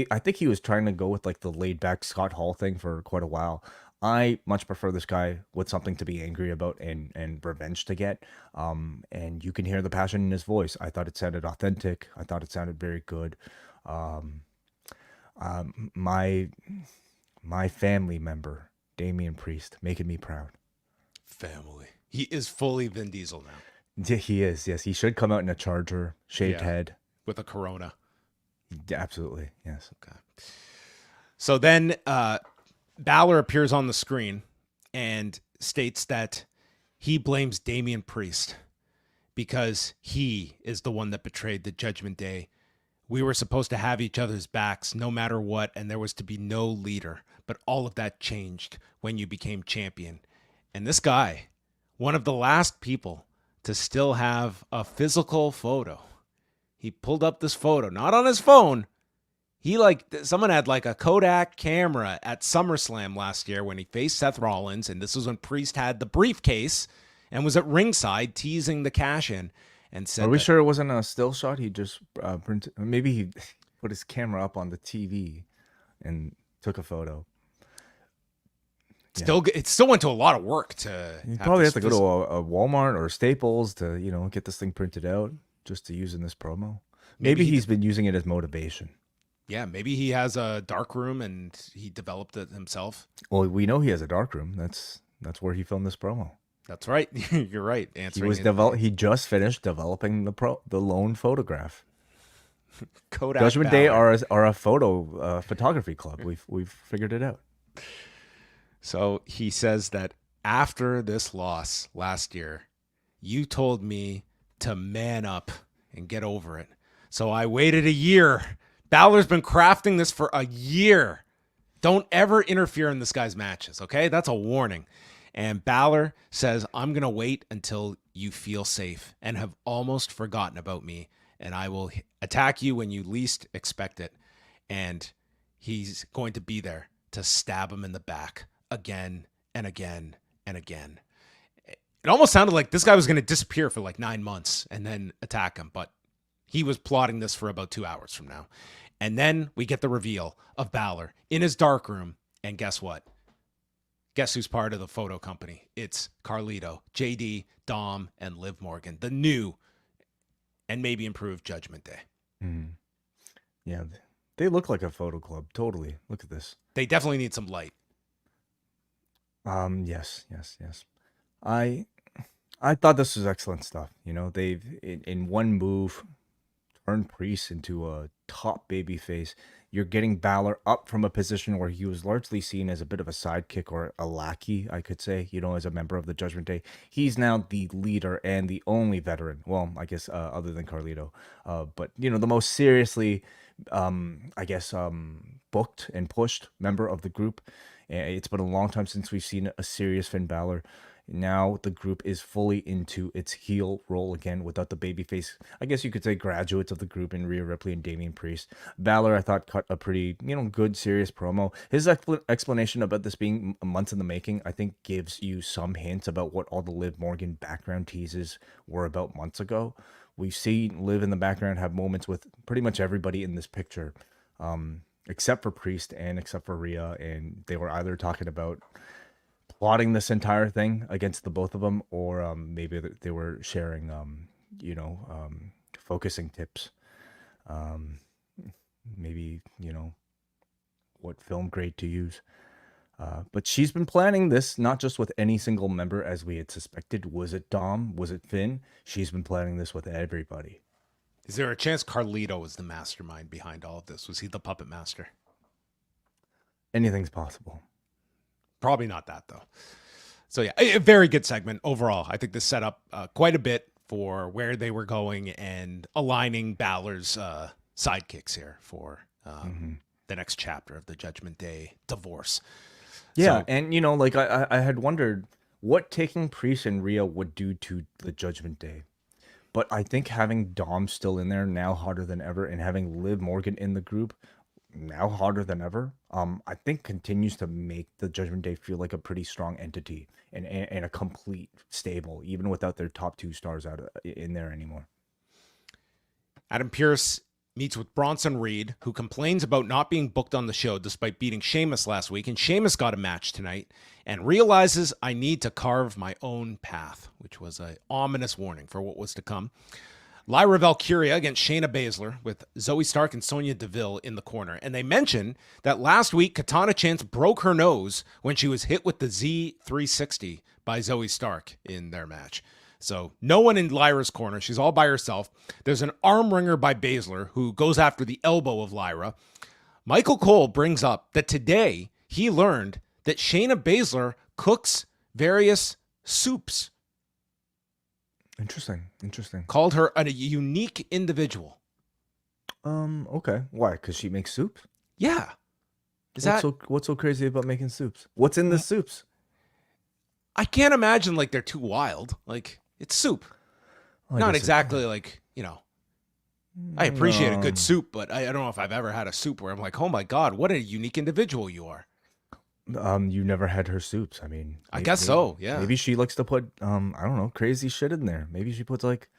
I think he was trying to go with like the laid back Scott Hall thing for quite a while. I much prefer this guy with something to be angry about and revenge to get. And you can hear the passion in his voice. I thought it sounded authentic. I thought it sounded very good. Um, my family member, Damian Priest, making me proud. Family. He is fully Vin Diesel now. Yeah, he is. Yes, he should come out in a Charger, shaved head. With a Corona. Yeah, absolutely. Yes. Okay. So then Balor appears on the screen and states that he blames Damian Priest because he is the one that betrayed the Judgment Day. We were supposed to have each other's backs no matter what, and there was to be no leader. But all of that changed when you became champion. And this guy, one of the last people to still have a physical photo. He pulled up this photo, not on his phone. Someone had like a Kodak camera at SummerSlam last year when he faced Seth Rollins. And this was when Priest had the briefcase and was at ringside teasing the cash in and said, are we sure it wasn't a still shot? He just printed, maybe he put his camera up on the TV and took a photo. It still went to a lot of work to. You probably have to go to a Walmart or Staples to, get this thing printed out just to use in this promo. Maybe he's been using it as motivation. Yeah, maybe he has a dark room and he developed it himself. Well, we know he has a dark room. That's where he filmed this promo. That's right. You're right. He just finished developing the lone photograph. Kodak Judgment Day are a photo photography club. We've figured it out. So he says that after this loss last year, you told me to man up and get over it. So I waited a year. Balor's been crafting this for a year. Don't ever interfere in this guy's matches, okay? That's a warning. And Balor says, I'm going to wait until you feel safe and have almost forgotten about me, and I will attack you when you least expect it. And he's going to be there to stab him in the back again and again and again. It almost sounded like this guy was going to disappear for like 9 months and then attack him, but he was plotting this for about 2 hours from now. And then we get the reveal of Balor in his darkroom, and guess what? Guess who's part of the photo company? It's Carlito, JD, Dom, and Liv Morgan, the new and maybe improved Judgment Day. Mm. Yeah, they look like a photo club. Totally. Look at this. They definitely need some light. Yes. I thought this was excellent stuff. They've in one move turned Priest into a top baby face. You're getting Balor up from a position where he was largely seen as a bit of a sidekick or a lackey, I could say, as a member of the Judgment Day. He's now the leader and the only veteran. Well, I guess other than Carlito. But, the most seriously, booked and pushed member of the group. It's been a long time since we've seen a serious Finn Balor. Now the group is fully into its heel role again without the babyface, I guess you could say, graduates of the group in Rhea Ripley and Damian Priest. Balor, I thought, cut a pretty, good, serious promo. His explanation about this being months in the making, I think, gives you some hints about what all the Liv Morgan background teases were about months ago. We've seen Liv in the background have moments with pretty much everybody in this picture, except for Priest and except for Rhea, and they were either talking about plotting this entire thing against the both of them, or maybe they were sharing, focusing tips. Maybe, what film grade to use. But she's been planning this, not just with any single member, as we had suspected. Was it Dom? Was it Finn? She's been planning this with everybody. Is there a chance Carlito was the mastermind behind all of this? Was he the puppet master? Anything's possible. Probably not that, though. So, yeah, a very good segment overall. I think this set up quite a bit for where they were going and aligning Balor's sidekicks here for the next chapter of the Judgment Day divorce. Yeah, so, and, I had wondered what taking Priest and Rhea would do to the Judgment Day. But I think having Dom still in there now harder than ever and having Liv Morgan in the group now hotter than ever, I think continues to make the Judgment Day feel like a pretty strong entity and a complete stable, even without their top 2 stars in there anymore. Adam Pearce meets with Bronson Reed, who complains about not being booked on the show despite beating Sheamus last week, and Sheamus got a match tonight, and realizes I need to carve my own path, which was an ominous warning for what was to come. Lyra Valkyria against Shayna Baszler with Zoe Stark and Sonya Deville in the corner. And they mention that last week, Katana Chance broke her nose when she was hit with the Z360 by Zoe Stark in their match. So no one in Lyra's corner. She's all by herself. There's an arm wringer by Baszler who goes after the elbow of Lyra. Michael Cole brings up that today he learned that Shayna Baszler cooks various soups. Interesting. Called her a unique individual. Okay. Why? Because she makes soups? Yeah. What's so crazy about making soups? What's in the soups? I can't imagine like they're too wild. Like, it's soup. Not exactly like, I appreciate a good soup, but I don't know if I've ever had a soup where I'm like, oh my God, what a unique individual you are. You never had her soups. I mean, I guess so. Yeah. Maybe she likes to put, I don't know, crazy shit in there. Maybe she puts like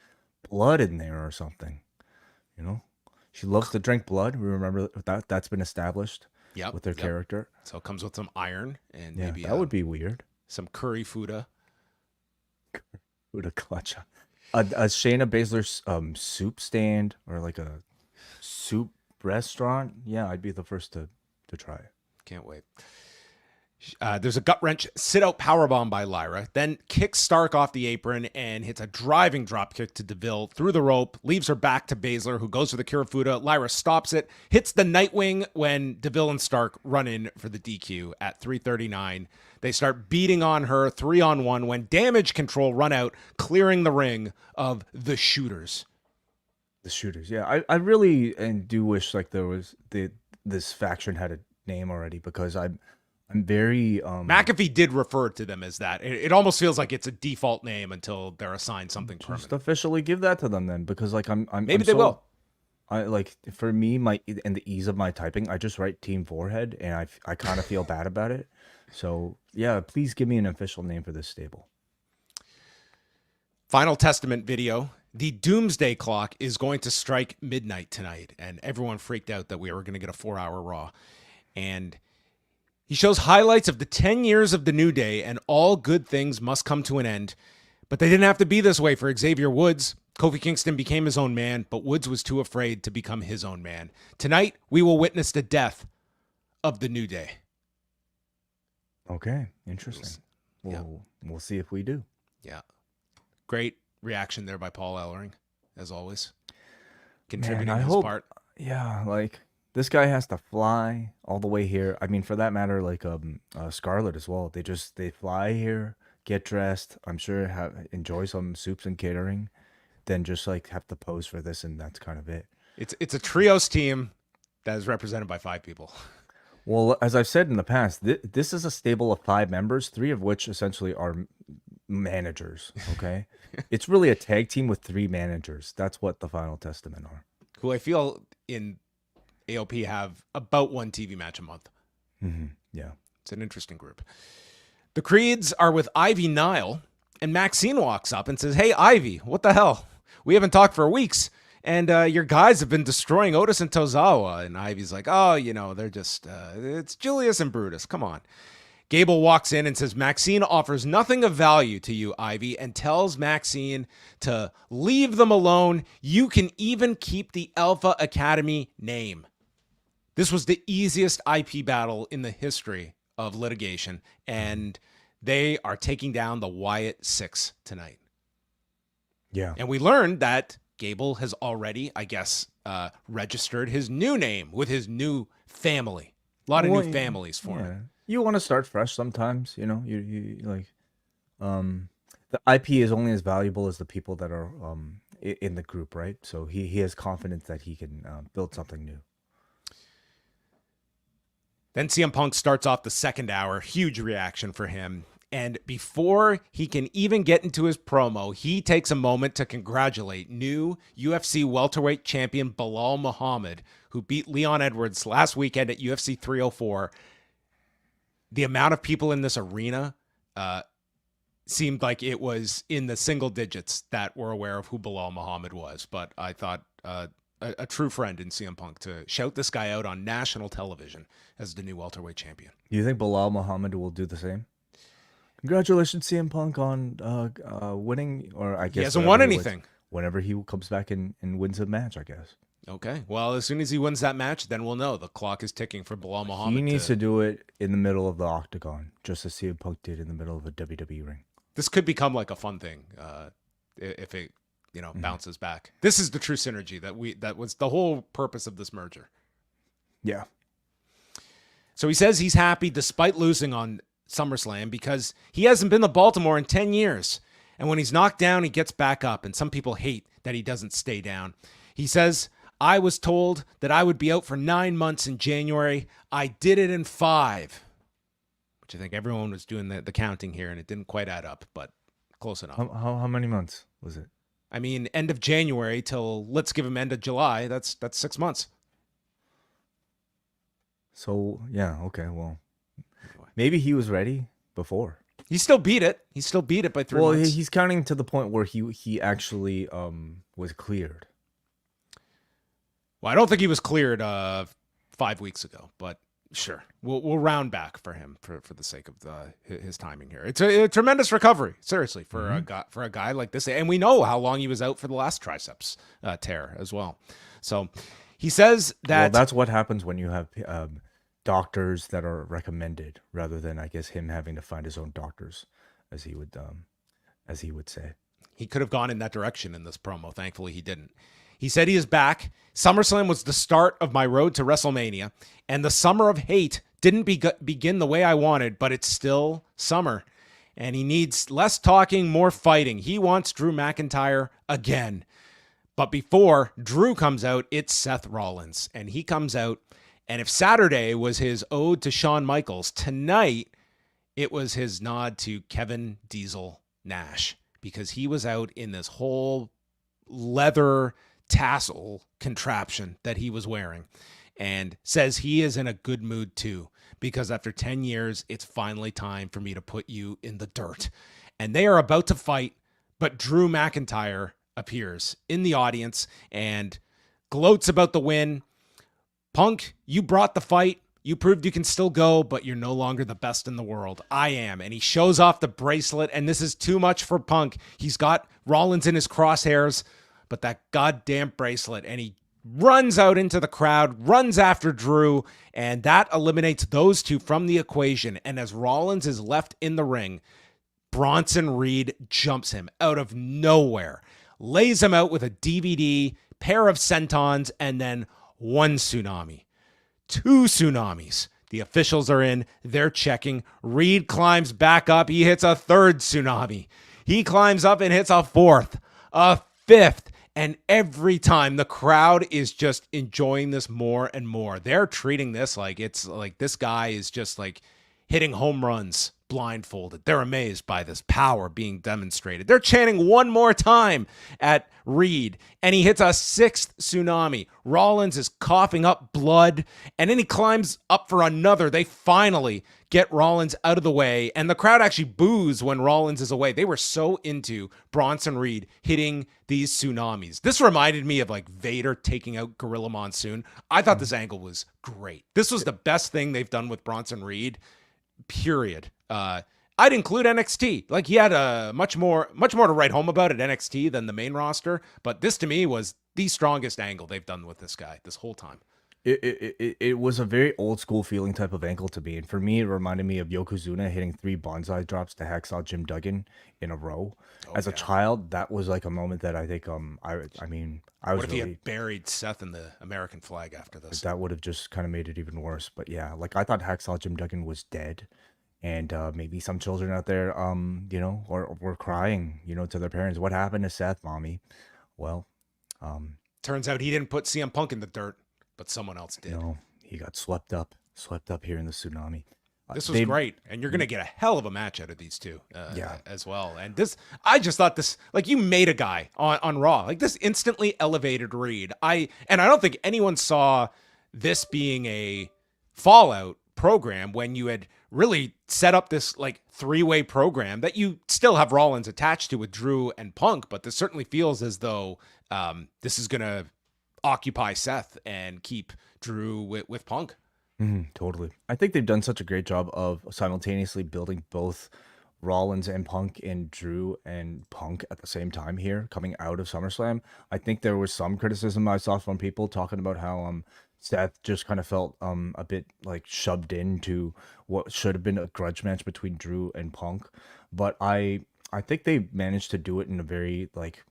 blood in there or something. She loves to drink blood. We remember that's been established. With her character. So it comes with some iron and maybe that would be weird. Some curry fuda. Fuda clutch. A Shayna Baszler soup stand or like a soup restaurant. Yeah, I'd be the first to try it. Can't wait. There's a gut wrench sit out powerbomb by Lyra, then kicks Stark off the apron and hits a driving drop kick to Deville through the rope, leaves her back to Baszler, who goes for the Kirifuda. Lyra stops it, hits the Nightwing when Deville and Stark run in for the DQ at 3:39. They start beating on her 3-on-1 when Damage Control run out, clearing the ring of the Shooters. The Shooters, yeah. I really do wish like there was this faction had a name already, because I'm very McAfee did refer to them as that. It almost feels like it's a default name until they're assigned something permanent. Just officially give that to them then, because like maybe they will. I like, for me, and the ease of my typing, I just write Team Forehead, and I kind of feel bad about it. So yeah, please give me an official name for this stable. Final Testament video. The Doomsday Clock is going to strike midnight tonight, and everyone freaked out that we were going to get a 4-hour Raw. And he shows highlights of the 10 years of the New Day, and all good things must come to an end. But they didn't have to be this way for Xavier Woods. Kofi Kingston became his own man, but Woods was too afraid to become his own man. Tonight, we will witness the death of the New Day. Okay, interesting. We'll see if we do. Yeah. Great reaction there by Paul Ellering, as always. Contributing his part. Yeah, like, this guy has to fly all the way here. I mean, for that matter, like Scarlett as well. They fly here, get dressed. I'm sure enjoy some soups and catering, then just like have to pose for this, and that's kind of it. It's a trios team that is represented by 5 people. Well, as I've said in the past, this is a stable of 5 members, 3 of which essentially are managers. Okay, it's really a tag team with 3 managers. That's what the Final Testament are. Who I feel in AOP have about 1 TV match a month. Mm-hmm. Yeah. It's an interesting group. The Creeds are with Ivy Nile, and Maxine walks up and says, "Hey, Ivy, what the hell? We haven't talked for weeks, and your guys have been destroying Otis and Tozawa." And Ivy's like, "Oh, they're just, it's Julius and Brutus. Come on." Gable walks in and says, "Maxine offers nothing of value to you, Ivy," and tells Maxine to leave them alone. You can even keep the Alpha Academy name. This was the easiest IP battle in the history of litigation, and they are taking down the Wyatt Sicks tonight. Yeah. And we learned that Gable has already, I guess, registered his new name with his new family. A lot of new families forming. You want to start fresh sometimes, you like, the IP is only as valuable as the people that are in the group, right? So he has confidence that he can build something new. Then CM Punk starts off the second hour. Huge reaction for him. And before he can even get into his promo, he takes a moment to congratulate new UFC welterweight champion Belal Muhammad, who beat Leon Edwards last weekend at UFC 304. The amount of people in this arena seemed like it was in the single digits that were aware of who Belal Muhammad was. But I thought a true friend in CM Punk to shout this guy out on national television as the new welterweight champion. You think Belal Muhammad will do the same? Congratulations, CM Punk, on winning, or I guess he hasn't won anything. Whenever he comes back and wins a match, I guess. Okay. Well, as soon as he wins that match, then we'll know. The clock is ticking for Belal Muhammad. He needs to do it in the middle of the octagon, just as CM Punk did in the middle of a WWE ring. This could become like a fun thing if it, bounces back. This is the true synergy that was the whole purpose of this merger. Yeah. So he says he's happy despite losing on SummerSlam because he hasn't been to Baltimore in 10 years. And when he's knocked down, he gets back up. And some people hate that he doesn't stay down. He says, I was told that I would be out for 9 months in January. I did it in 5. Which I think everyone was doing the counting here, and it didn't quite add up, but close enough. How many months was it? I mean, end of January till, let's give him end of July. That's 6 months. So, yeah, okay, well. Maybe he was ready before. He still beat it. He still beat it by 3 months. Well, he's counting to the point where he actually was cleared. Well, I don't think he was cleared 5 weeks ago, but sure, we'll round back for him for the sake of his timing here. It's a tremendous recovery, seriously, for a guy like this, and we know how long he was out for the last triceps tear as well. So he says that. Well, that's what happens when you have doctors that are recommended, rather than, I guess, him having to find his own doctors, as he would say. He could have gone in that direction in this promo. Thankfully, he didn't. He said he is back. SummerSlam was the start of my road to WrestleMania, and the summer of hate didn't begin the way I wanted, but it's still summer. And he needs less talking, more fighting. He wants Drew McIntyre again. But before Drew comes out, it's Seth Rollins, and he comes out. And if Saturday was his ode to Shawn Michaels, tonight it was his nod to Kevin Diesel Nash, because he was out in this whole leather tassel contraption that he was wearing, and says he is in a good mood too, because after 10 years, it's finally time for me to put you in the dirt. And they are about to fight, but Drew McIntyre appears in the audience and gloats about the win. Punk, you brought the fight. You proved you can still go, but you're no longer the best in the world. I am. And he shows off the bracelet, and this is too much for Punk. He's got Rollins in his crosshairs, but that goddamn bracelet, and he runs out into the crowd, runs after Drew, and that eliminates those two from the equation. And as Rollins is left in the ring, Bronson Reed jumps him out of nowhere, lays him out with a DVD, pair of sentons, and then one tsunami. 2 tsunamis. The officials are in. They're checking. Reed climbs back up. He hits a 3rd tsunami. He climbs up and hits a 4th, a 5th. And every time the crowd is just enjoying this more and more. They're treating this like it's like this guy is just like hitting home runs blindfolded. They're amazed by this power being demonstrated. They're chanting one more time at Reed, and he hits a 6th tsunami. Rollins is coughing up blood, and then he climbs up for another. They finally get Rollins out of the way, and the crowd actually boos when Rollins is away. They were so into Bronson Reed hitting these tsunamis. This reminded me of like Vader taking out Gorilla Monsoon. I thought this angle was great. This was the best thing they've done with Bronson Reed, period. I'd include NXT. Like, he had much more to write home about at NXT than the main roster, but this to me was the strongest angle they've done with this guy this whole time. It was a very old school feeling type of angle to me, and for me, it reminded me of Yokozuna hitting 3 bonsai drops to Hacksaw Jim Duggan in a row. As a child, that was like a moment that I think I was. What if he had buried Seth in the American flag after this? That would have just kind of made it even worse. But yeah, like I thought Hacksaw Jim Duggan was dead. And maybe some children out there, or were crying, to their parents. What happened to Seth, mommy? Well, turns out he didn't put CM Punk in the dirt, but someone else did. No, he got swept up here in the tsunami. This was great, and you're going to get a hell of a match out of these two as well. And this, I just thought this, like, you made a guy on Raw. Like, this instantly elevated Reed. I don't think anyone saw this being a fallout program when you had really set up this, like, three-way program that you still have Rollins attached to with Drew and Punk, but this certainly feels as though this is going to occupy Seth and keep Drew with Punk. Totally. I think they've done such a great job of simultaneously building both Rollins and Punk and Drew and Punk at the same time here coming out of SummerSlam. I think there was some criticism I saw from people talking about how Seth just kind of felt a bit like shoved into what should have been a grudge match between Drew and Punk. But I think they managed to do it in a very like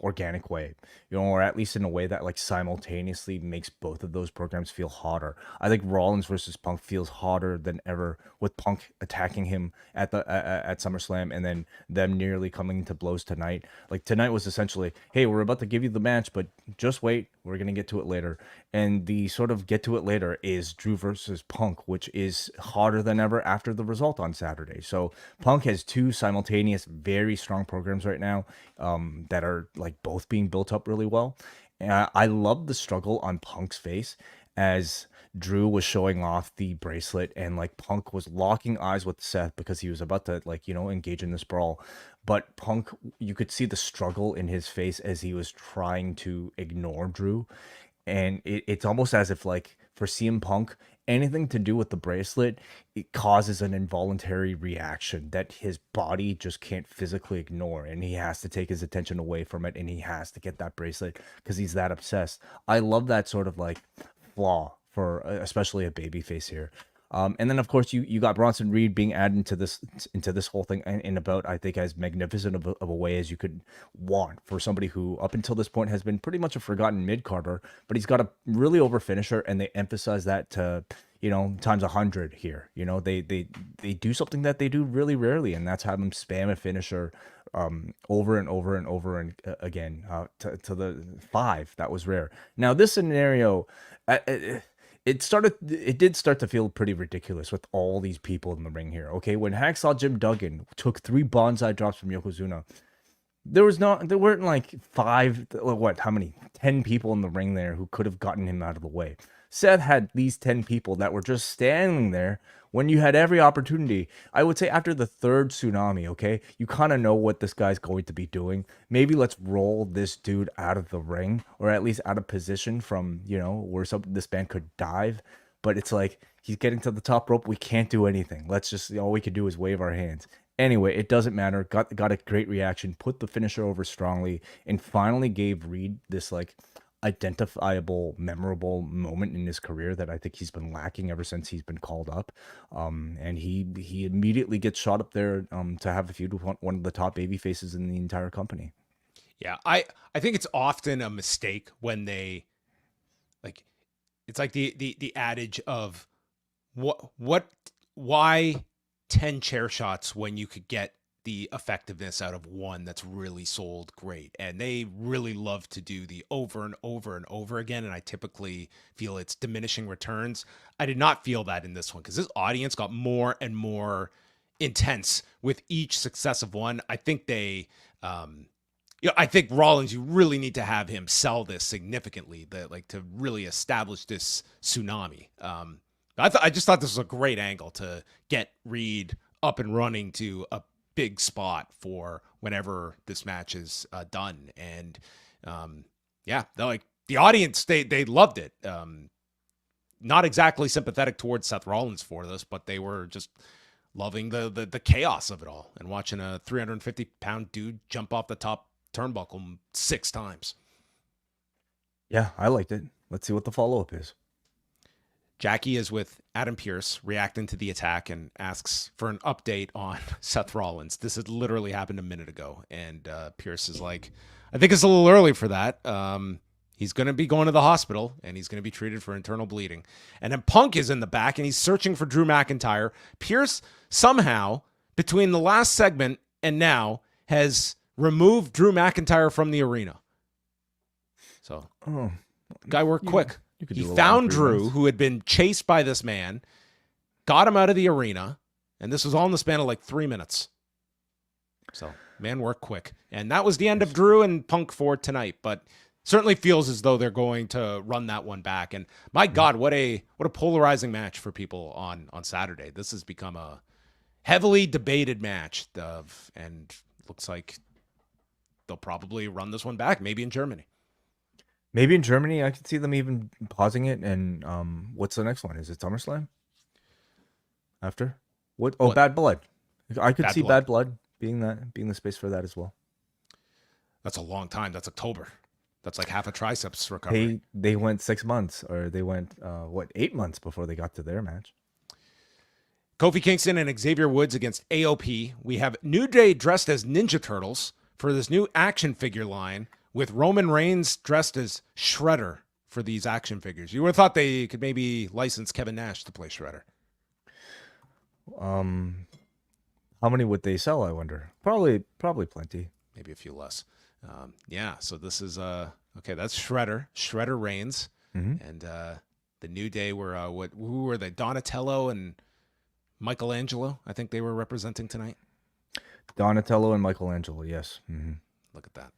organic way, or at least in a way that like simultaneously makes both of those programs feel hotter. I think Rollins versus Punk feels hotter than ever, with Punk attacking him at SummerSlam and then them nearly coming into blows tonight. Like, tonight was essentially, hey, we're about to give you the match, but just wait, we're gonna get to it later. And the sort of get to it later is Drew versus Punk, which is hotter than ever after the result on Saturday. So Punk has two simultaneous very strong programs right now that are like both being built up really well. And I love the struggle on Punk's face as Drew was showing off the bracelet and like Punk was locking eyes with Seth because he was about to engage in this brawl. But Punk, you could see the struggle in his face as he was trying to ignore Drew. And it's almost as if, like, for CM Punk, anything to do with the bracelet, it causes an involuntary reaction that his body just can't physically ignore, and he has to take his attention away from it, and he has to get that bracelet because he's that obsessed. I love that sort of like flaw for especially a babyface here. And then, of course, you got Bronson Reed being added into this whole thing in about, I think, as magnificent of a way as you could want for somebody who up until this point has been pretty much a forgotten mid-carder, but he's got a really over finisher, and they emphasize that to times 100 here. They do something that they do really rarely, and that's have him spam a finisher over and over and over and again to the 5. That was rare. Now this scenario. It did start to feel pretty ridiculous with all these people in the ring here. Okay, when Hacksaw Jim Duggan took 3 bonsai drops from Yokozuna, there weren't like 10 people in the ring there who could have gotten him out of the way. Seth had these 10 people that were just standing there when you had every opportunity. I would say after the 3rd tsunami, okay, you kind of know what this guy's going to be doing. Maybe let's roll this dude out of the ring, or at least out of position from, where this man could dive. But it's like, he's getting to the top rope. We can't do anything. Let's just, all we could do is wave our hands. Anyway, it doesn't matter. Got a great reaction, put the finisher over strongly, and finally gave Reed this like identifiable, memorable moment in his career that I think he's been lacking ever since he's been called up. And he immediately gets shot up there to have a feud with one of the top baby faces in the entire company. Yeah, I think it's often a mistake when they like, it's like the adage of why 10 chair shots when you could get the effectiveness out of one that's really sold great. And they really love to do the over and over and over again. And I typically feel it's diminishing returns. I did not feel that in this one because this audience got more and more intense with each successive one. I think I think Rollins, you really need to have him sell this significantly, to really establish this tsunami. I just thought this was a great angle to get Reed up and running to a big spot for whenever this match is done. And the audience, they loved it. Not exactly sympathetic towards Seth Rollins for this, but they were just loving the chaos of it all and watching a 350-pound dude jump off the top turnbuckle 6 times. Yeah, I liked it. Let's see what the follow-up is. Jackie is with Adam Pearce reacting to the attack and asks for an update on Seth Rollins. This had literally happened a minute ago. And Pearce is like, I think it's a little early for that. He's going to be going to the hospital and he's going to be treated for internal bleeding. And then Punk is in the back and he's searching for Drew McIntyre. Pearce somehow, between the last segment and now, has removed Drew McIntyre from the arena. So, guy worked quick. He found Drew, who had been chased by this man, got him out of the arena, and this was all in the span of like 3 minutes. So, man, work quick. And that was the end of Drew and Punk for tonight, but certainly feels as though they're going to run that one back. And my God, what a polarizing match for people on Saturday. This has become a heavily debated match, and looks like they'll probably run this one back, maybe in Germany. Maybe in Germany, I could see them even pausing it. And what's the next one? Is it SummerSlam? After what? Oh, Bad Blood. I could see Bad Blood being the space for that as well. That's a long time. That's October. That's like half a triceps recovery. They went 6 months, or they went 8 months before they got to their match. Kofi Kingston and Xavier Woods against AOP. We have New Day dressed as Ninja Turtles for this new action figure line, with Roman Reigns dressed as Shredder for these action figures. You would have thought they could maybe license Kevin Nash to play Shredder. How many would they sell, I wonder? Probably plenty. Maybe a few less. Yeah, so this is okay, that's Shredder Reigns. Mm-hmm. And the New Day were who were they? Donatello and Michelangelo, I think they were representing tonight. Donatello and Michelangelo, yes. Mm-hmm. Look at that.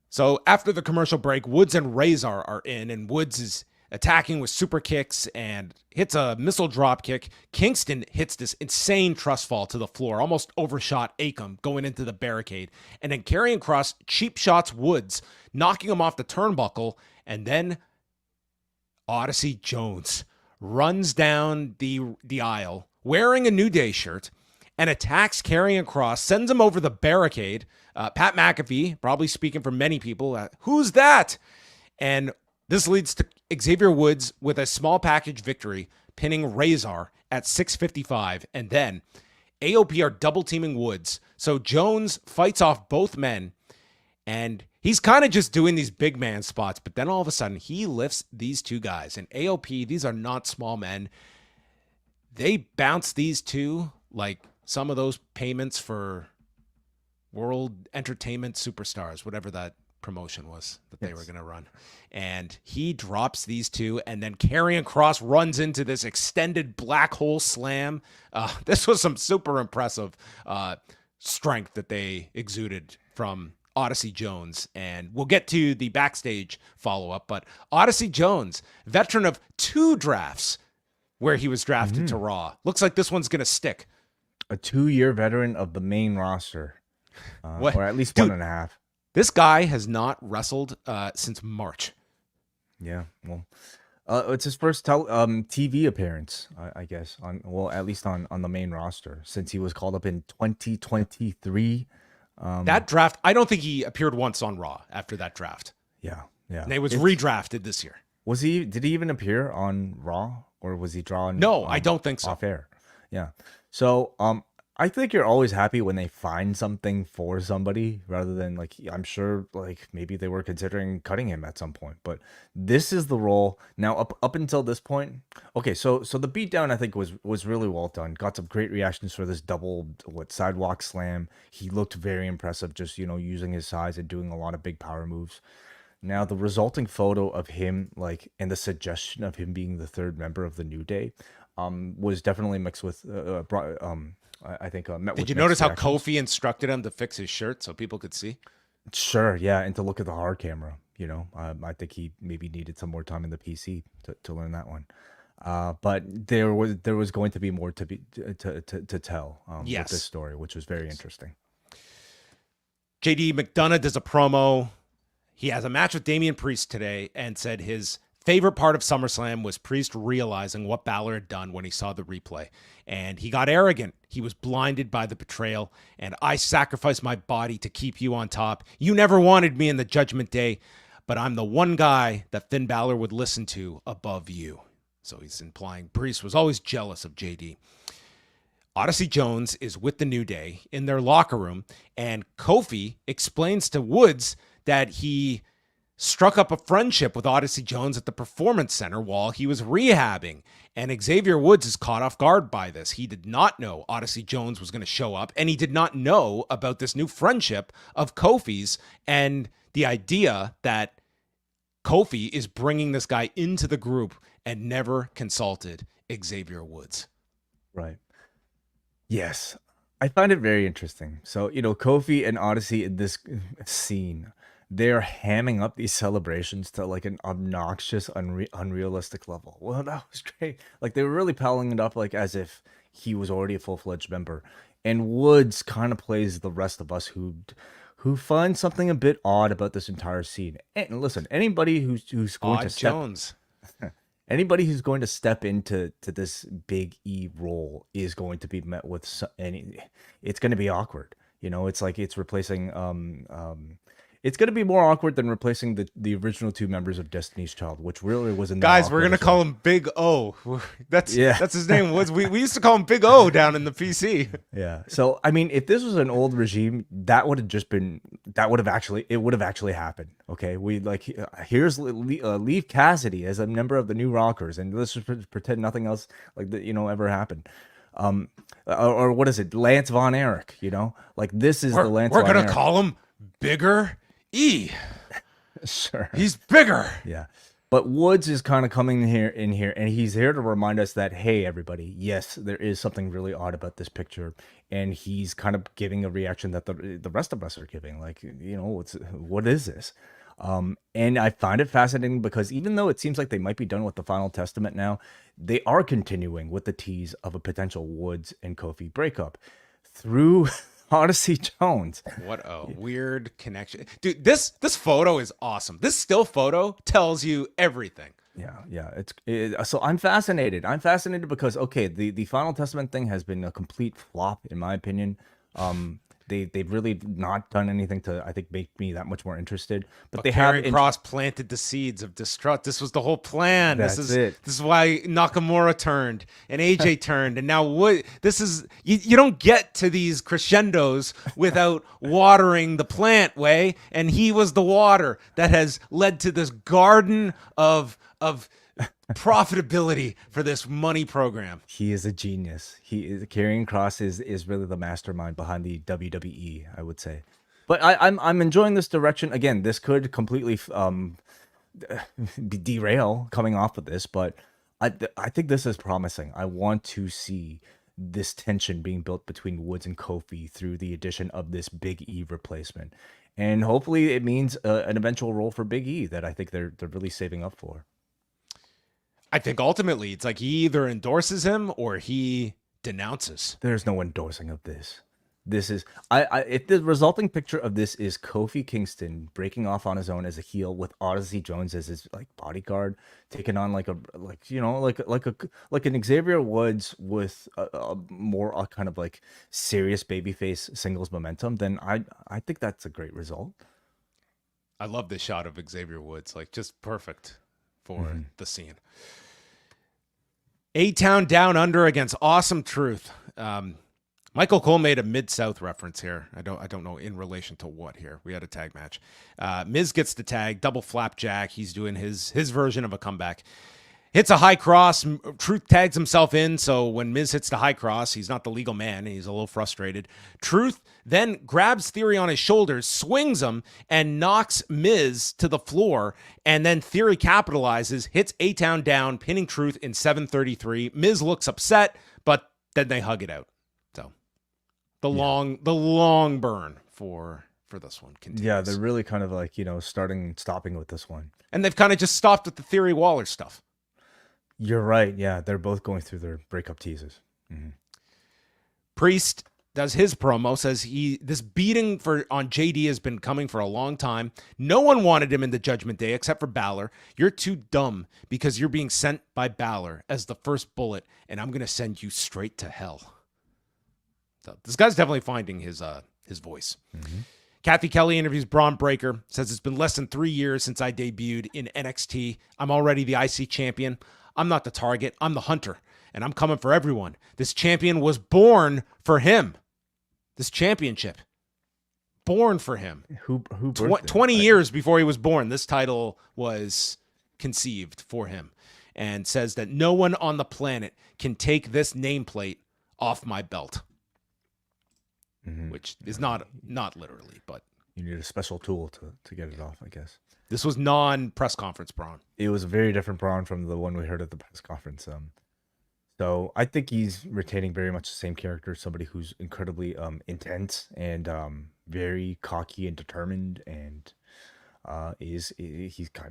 So after the commercial break, Woods and Razor are in, and Woods is attacking with super kicks and hits a missile drop kick. Kingston hits this insane trust fall to the floor, almost overshot Akam going into the barricade, and then carrying across cheap shots Woods, knocking him off the turnbuckle, and then Odyssey Jones runs down the aisle wearing a New Day shirt and attacks Karrion Kross, sends him over the barricade. Pat McAfee, probably speaking for many people, who's that? And this leads to Xavier Woods with a small package victory, pinning Razor at 6:55. And then AOP are double teaming Woods. So Jones fights off both men, and he's kind of just doing these big man spots. But then all of a sudden, he lifts these two guys. And AOP, these are not small men. They bounce these two like some of those payments for World Entertainment Superstars, whatever that promotion was that they were going to run. And he drops these two, and then Karrion Kross runs into this extended black hole slam. This was some super impressive strength that they exuded from Odyssey Jones. And we'll get to the backstage follow-up, but Odyssey Jones, veteran of 2 drafts where he was drafted to Raw. Looks like this one's going to stick. A 2-year veteran of the main roster, or at least 1.5. This guy has not wrestled since March. Yeah, well, it's his first TV appearance, I guess. At least on the main roster, since he was called up in 2023. That draft, I don't think he appeared once on Raw after that draft. Yeah. And he was redrafted this year. Did he even appear on Raw, or was he drawn? No, I don't think so. Off air. Yeah. So, I think you're always happy when they find something for somebody, rather than I'm sure maybe they were considering cutting him at some point, but this is the role now up until this point. Okay. So the beatdown, I think was really well done. Got some great reactions for this double sidewalk slam. He looked very impressive, just, using his size and doing a lot of big power moves. Now the resulting photo of him, and the suggestion of him being the third member of the New Day, was definitely mixed with, I think. Did you notice how Kofi instructed him to fix his shirt so people could see? Sure, yeah, and to look at the hard camera. I think he maybe needed some more time in the PC to learn that one. But there was going to be more to tell with this story, which was very interesting. JD McDonagh does a promo. He has a match with Damian Priest today and said his favorite part of SummerSlam was Priest realizing what Balor had done when he saw the replay. And he got arrogant. He was blinded by the betrayal. And I sacrificed my body to keep you on top. You never wanted me in the Judgment Day, but I'm the one guy that Finn Balor would listen to above you. So he's implying Priest was always jealous of JD. Odyssey Jones is with the New Day in their locker room, and Kofi explains to Woods that he struck up a friendship with Odyssey Jones at the Performance Center while he was rehabbing. And Xavier Woods is caught off guard by this. He did not know Odyssey Jones was going to show up, and he did not know about this new friendship of Kofi's and the idea that Kofi is bringing this guy into the group and never consulted Xavier Woods. Right. Yes. I find it very interesting. So, Kofi and Odyssey in this scene, they're hamming up these celebrations to like an obnoxious, unrealistic level. Well, that was great. Like they were really palling it up like as if he was already a full-fledged member. And Woods kind of plays the rest of us who find something a bit odd about this entire scene. And listen, anybody who's going to step Jones. Anybody who's going to step into this Big E role is going to be met with it's going to be awkward. It's like it's replacing it's going to be more awkward than replacing the original two members of Destiny's Child, which really wasn't. Guys, we're going to call him Big O. That's his name. We used to call him Big O down in the PC. Yeah. So, I mean, if this was an old regime, it would have actually happened. Okay. Here's Leaf Cassidy as a member of the New Rockers, and let's just pretend nothing else ever happened. Or what is it? Lance Von Erich, like this is the Lance We're Von going to Erich. call him Bigger E. Sure. He's bigger. Yeah. But Woods is kind of coming in here, and he's here to remind us that, hey, everybody, yes, there is something really odd about this picture. And he's kind of giving a reaction that the rest of us are giving. Like, what is this? And I find it fascinating because even though it seems like they might be done with the Final Testament now, they are continuing with the tease of a potential Woods and Kofi breakup through Odyssey Jones. What a weird connection. Dude, this photo is awesome. This still photo tells you everything. Yeah. So I'm fascinated. I'm fascinated because, okay, the Final Testament thing has been a complete flop, in my opinion. They've really not done anything to, I think, make me that much more interested. But they have. Cross planted the seeds of distrust. This was the whole plan. That's it. This is why Nakamura turned and AJ turned, and now what? This is you don't get to these crescendos without watering the plant, Way, and he was the water that has led to this garden of profitability for this money program. He is a genius. Karrion Kross is really the mastermind behind the WWE, I would say. But I'm enjoying this direction. Again, this could completely derail coming off of this, but I think this is promising. I want to see this tension being built between Woods and Kofi through the addition of this Big E replacement. And hopefully it means an eventual role for Big E that I think they're really saving up for. I think ultimately it's like he either endorses him or he denounces. There's no endorsing of this. This is if the resulting picture of this is Kofi Kingston breaking off on his own as a heel with Odyssey Jones as his like bodyguard, taking on like an Xavier Woods with a more kind of like serious babyface singles momentum, then I think that's a great result. I love this shot of Xavier Woods, like just perfect for the scene. A-Town Down Under against Awesome Truth. Michael Cole made a Mid-South reference here. I don't know in relation to what here. We had a tag match. Miz gets the tag, double flapjack. He's doing his version of a comeback. Hits a high cross. Truth tags himself in, so when Miz hits the high cross, he's not the legal man. He's a little frustrated. Truth then grabs Theory on his shoulders, swings him, and knocks Miz to the floor. And then Theory capitalizes, hits A-Town down, pinning Truth in 7:33. Miz looks upset, but then they hug it out. So the long burn for this one continues. Yeah, they're really kind of like, stopping with this one. And they've kind of just stopped with the Theory Waller stuff. You're right. Yeah, they're both going through their breakup teases. Mm-hmm. Priest does his promo, says this beating on JD has been coming for a long time. No one wanted him in the Judgment Day except for Balor. You're too dumb because you're being sent by Balor as the first bullet, and I'm going to send you straight to hell. So this guy's definitely finding his voice. Mm-hmm. Kathy Kelly interviews Braun Breaker, says it's been less than 3 years since I debuted in NXT. I'm already the IC champion. I'm not the target. I'm the hunter, and I'm coming for everyone. This champion was born for him. This championship, born for him. Who 20 years before he was born, this title was conceived for him, and says that no one on the planet can take this nameplate off my belt, which is not literally, but you need a special tool to get it off, I guess. This was non-press conference Braun. It was a very different Braun from the one we heard at the press conference. So I think he's retaining very much the same character, somebody who's incredibly intense and very cocky and determined, and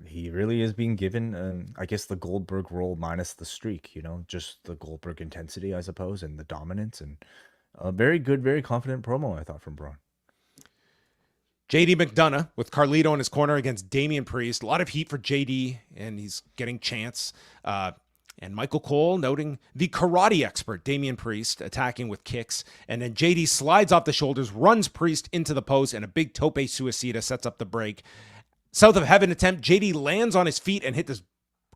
he really is being given I guess the Goldberg role minus the streak, just the Goldberg intensity, I suppose, and the dominance, and a very good, very confident promo I thought from Braun. JD McDonagh with Carlito in his corner against Damian Priest. A lot of heat for JD, and he's getting chance. And Michael Cole noting the karate expert, Damian Priest, attacking with kicks. And then JD slides off the shoulders, runs Priest into the post, and a big tope suicida sets up the break. South of Heaven attempt, JD lands on his feet and hit this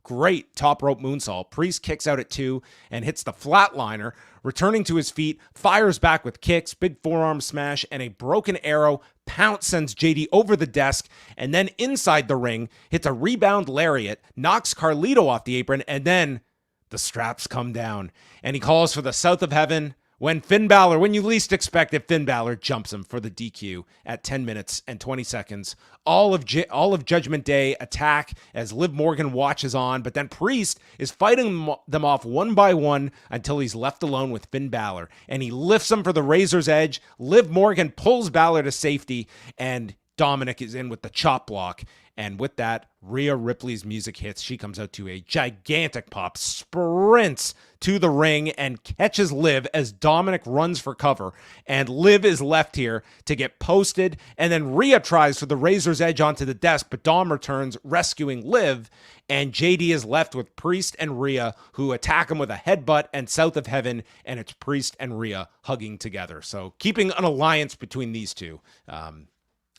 great top rope moonsault. Priest kicks out at 2 and hits the flatliner, returning to his feet, fires back with kicks, big forearm smash, and a broken arrow. Pounce sends JD over the desk, and then inside the ring, hits a rebound lariat, knocks Carlito off the apron, and then the straps come down, and he calls for the South of Heaven when when you least expect it, Finn Balor jumps him for the DQ at 10 minutes and 20 seconds. All of Judgment Day attack as Liv Morgan watches on, but then Priest is fighting them off one by one until he's left alone with Finn Balor, and he lifts him for the Razor's Edge. Liv Morgan pulls Balor to safety, and Dominic is in with the chop block. And with that, Rhea Ripley's music hits. She comes out to a gigantic pop, sprints to the ring, and catches Liv as Dominic runs for cover. And Liv is left here to get posted. And then Rhea tries for the Razor's Edge onto the desk, but Dom returns, rescuing Liv. And JD is left with Priest and Rhea, who attack him with a headbutt and South of Heaven. And it's Priest and Rhea hugging together. So keeping an alliance between these two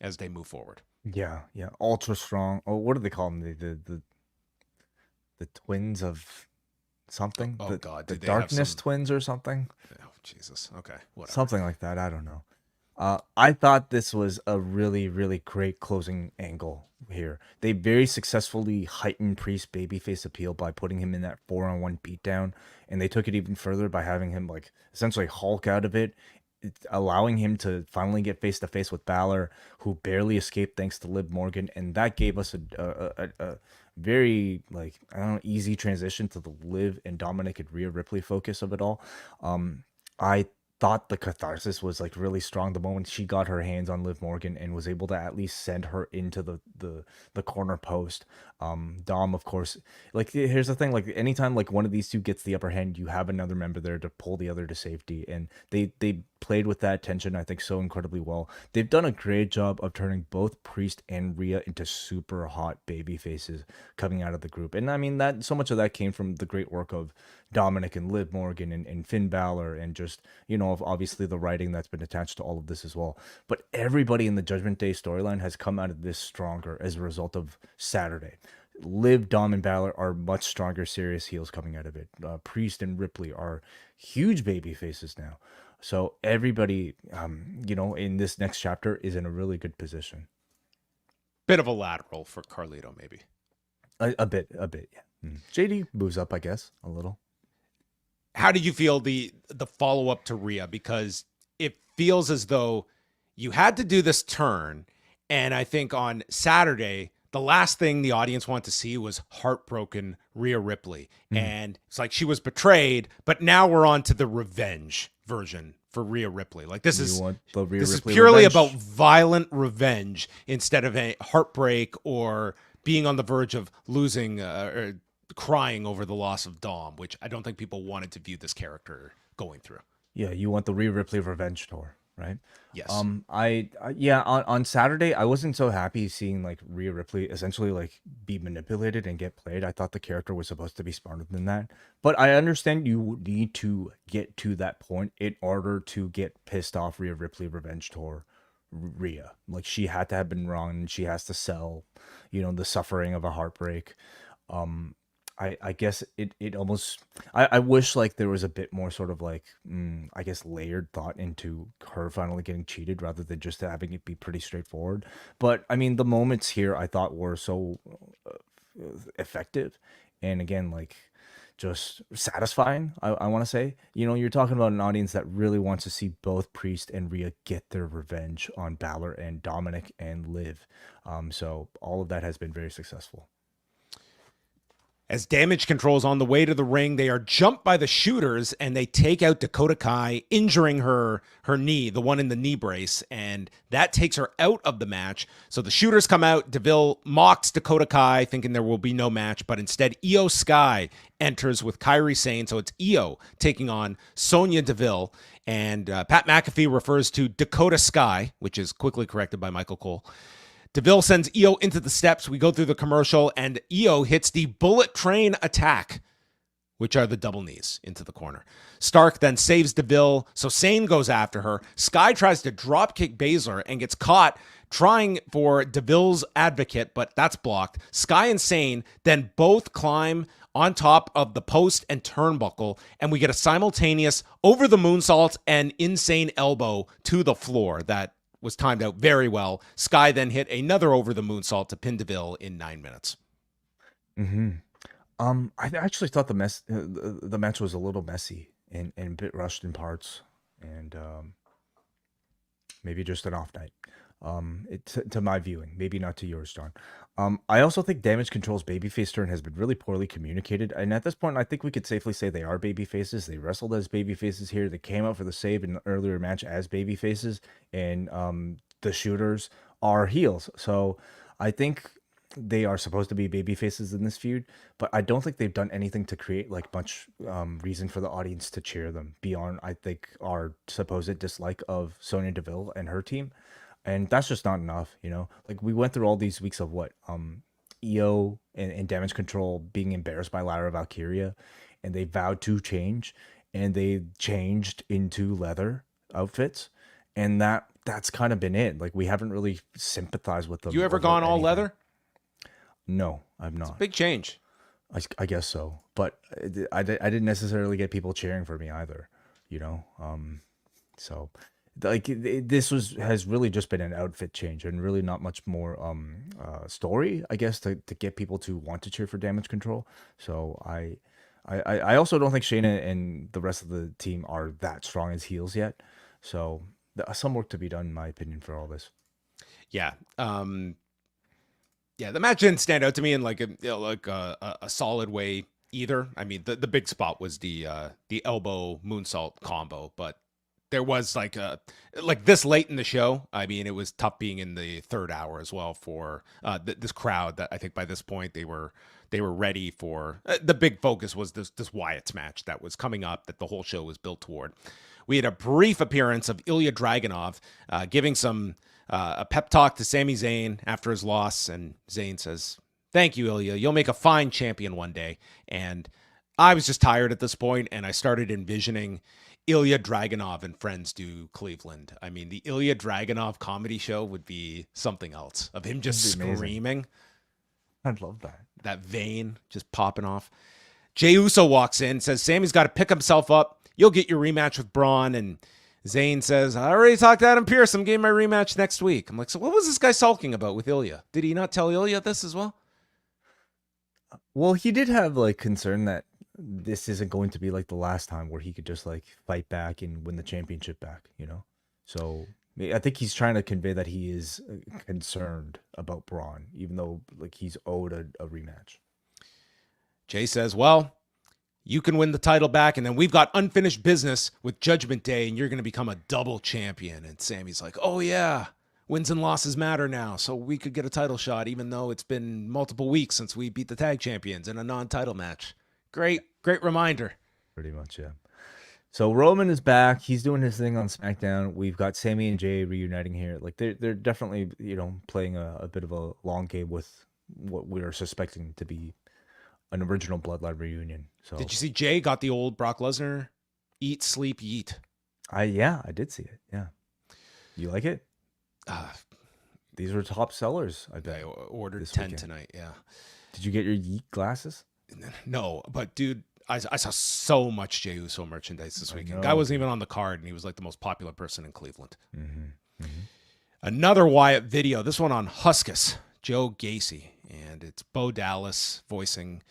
as they move forward. Yeah, ultra strong. Oh, what do they call them? The twins of something. Oh, the, God, the did they have darkness some- twins or something. Oh, Jesus. Okay, whatever. Something like that. I don't know. I thought this was a really, really great closing angle here. They very successfully heightened Priest's babyface appeal by putting him in that 4-on-1 beatdown, and they took it even further by having him like essentially Hulk out of it, allowing him to finally get face to face with Balor, who barely escaped thanks to Liv Morgan, and that gave us a very easy transition to the Liv and Dominic and Rhea Ripley focus of it all. I thought the catharsis was like really strong the moment she got her hands on Liv Morgan and was able to at least send her into the corner post. Dom, of course, like here's the thing, like anytime like one of these two gets the upper hand, you have another member there to pull the other to safety, and they played with that tension, I think, so incredibly well. They've done a great job of turning both Priest and Rhea into super hot baby faces coming out of the group. And I mean, that so much of that came from the great work of Dominic and Liv Morgan and Finn Balor, and just, obviously the writing that's been attached to all of this as well. But everybody in the Judgment Day storyline has come out of this stronger as a result of Saturday. Liv, Dom, and Balor are much stronger, serious heels coming out of it. Priest and Ripley are huge baby faces now. So everybody, in this next chapter is in a really good position. Bit of a lateral for Carlito, maybe. A bit, yeah. JD moves up, I guess, a little. How did you feel the follow-up to Rhea? Because it feels as though you had to do this turn, and I think on Saturday, the last thing the audience wanted to see was heartbroken Rhea Ripley. And it's like she was betrayed, but now we're on to the revenge version for Rhea Ripley. Like this is purely revenge? about violent revenge instead of a heartbreak or being on the verge of losing or crying over the loss of Dom, which I don't think people wanted to view this character going through. Yeah, you want the Rhea Ripley revenge tour, right? Yes. On Saturday, I wasn't so happy seeing like Rhea Ripley essentially like be manipulated and get played. I thought the character was supposed to be smarter than that. But I understand you need to get to that point in order to get pissed off Rhea Ripley revenge tour Rhea. Like she had to have been wrong, and she has to sell, the suffering of a heartbreak. I guess it almost, I wish like there was a bit more sort of like, I guess layered thought into her finally getting cheated rather than just having it be pretty straightforward. But I mean, the moments here I thought were so effective. And again, like just satisfying, I want to say. You're talking about an audience that really wants to see both Priest and Rhea get their revenge on Balor and Dominic and Liv. So all of that has been very successful. As Damage Control's on the way to the ring, they are jumped by the shooters and they take out Dakota Kai, injuring her knee, the one in the knee brace, and that takes her out of the match. So the shooters come out. Deville mocks Dakota Kai, thinking there will be no match, but instead IYO SKY enters with Kairi Sane. So it's IYO taking on Sonya Deville, and Pat McAfee refers to Dakota Sky, which is quickly corrected by Michael Cole. Deville sends IYO into the steps. We go through the commercial, and IYO hits the bullet train attack, which are the double knees into the corner. Stark then saves Deville, so Sane goes after her. Sky tries to dropkick Baszler and gets caught trying for Deville's advocate, but that's blocked. Sky and Sane then both climb on top of the post and turnbuckle, and we get a simultaneous over the moonsault and insane elbow to the floor that was timed out very well. Sky then hit another over the moonsault to pin Deville in 9 minutes. Mm-hmm. I actually thought the match was a little messy and a bit rushed in parts, and maybe just an off night. To my viewing, maybe not to yours, John. I also think Damage Control's babyface turn has been really poorly communicated, and at this point, I think we could safely say they are babyfaces. They wrestled as babyfaces here. They came out for the save in the earlier match as babyfaces, and the shooters are heels. So I think they are supposed to be babyfaces in this feud, but I don't think they've done anything to create like much reason for the audience to cheer them beyond, I think, our supposed dislike of Sonya Deville and her team. And that's just not enough, you know? Like, we went through all these weeks of what? IYO and Damage Control being embarrassed by Lyra Valkyria, and they vowed to change, and they changed into leather outfits, and that's kind of been it. Like, we haven't really sympathized with them. You ever gone all leather? No, I've not. It's a big change. I guess so. But I didn't necessarily get people cheering for me either, you know? So... like this has really just been an outfit change and really not much more story, I guess, to get people to want to cheer for Damage Control. So I also don't think Shayna and the rest of the team are that strong as heels yet. So some work to be done, in my opinion, for all this. Yeah. Yeah, the match didn't stand out to me in like a solid way either. I mean, the big spot was the elbow moonsault combo, but there was like this late in the show. I mean, it was tough being in the third hour as well for this crowd that I think by this point they were ready for. The big focus was this Wyatt's match that was coming up that the whole show was built toward. We had a brief appearance of Ilya Dragunov giving a pep talk to Sami Zayn after his loss, and Zayn says, "Thank you, Ilya. You'll make a fine champion one day." And I was just tired at this point, and I started envisioning Ilya Dragunov and Friends do Cleveland. I mean, the Ilya Dragunov comedy show would be something else, of him just screaming. I'd love that. That vein just popping off. Jey Uso walks in, says Sammy's got to pick himself up. You'll get your rematch with Braun. And Zayn says, I already talked to Adam Pearce. I'm getting my rematch next week. I'm like, so what was this guy sulking about with Ilya? Did he not tell Ilya this as well? Well, he did have like concern that this isn't going to be like the last time where he could just like fight back and win the championship back, you know? So I think he's trying to convey that he is concerned about Braun, even though like he's owed a rematch. Jay says, well, you can win the title back, and then we've got unfinished business with Judgment Day, and you're going to become a double champion. And Sammy's like, oh yeah, wins and losses matter now, so we could get a title shot, even though it's been multiple weeks since we beat the tag champions in a non-title match. Great reminder. Pretty much, yeah. So Roman is back. He's doing his thing on SmackDown. We've got Sami and Jay reuniting here. Like they're definitely, you know, playing a bit of a long game with what we're suspecting to be an original Bloodline reunion. So did you see Jay got the old Brock Lesnar eat, sleep, yeet? I did see it. Yeah. You like it? These were top sellers. I ordered 10 weekend. Tonight. Yeah. Did you get your yeet glasses? No, but dude, I saw so much Jey Uso merchandise this weekend. Guy wasn't even on the card, and he was like the most popular person in Cleveland. Mm-hmm. Mm-hmm. Another Wyatt video, this one on Huskus, Joe Gacy, and it's Bo Dallas voicing,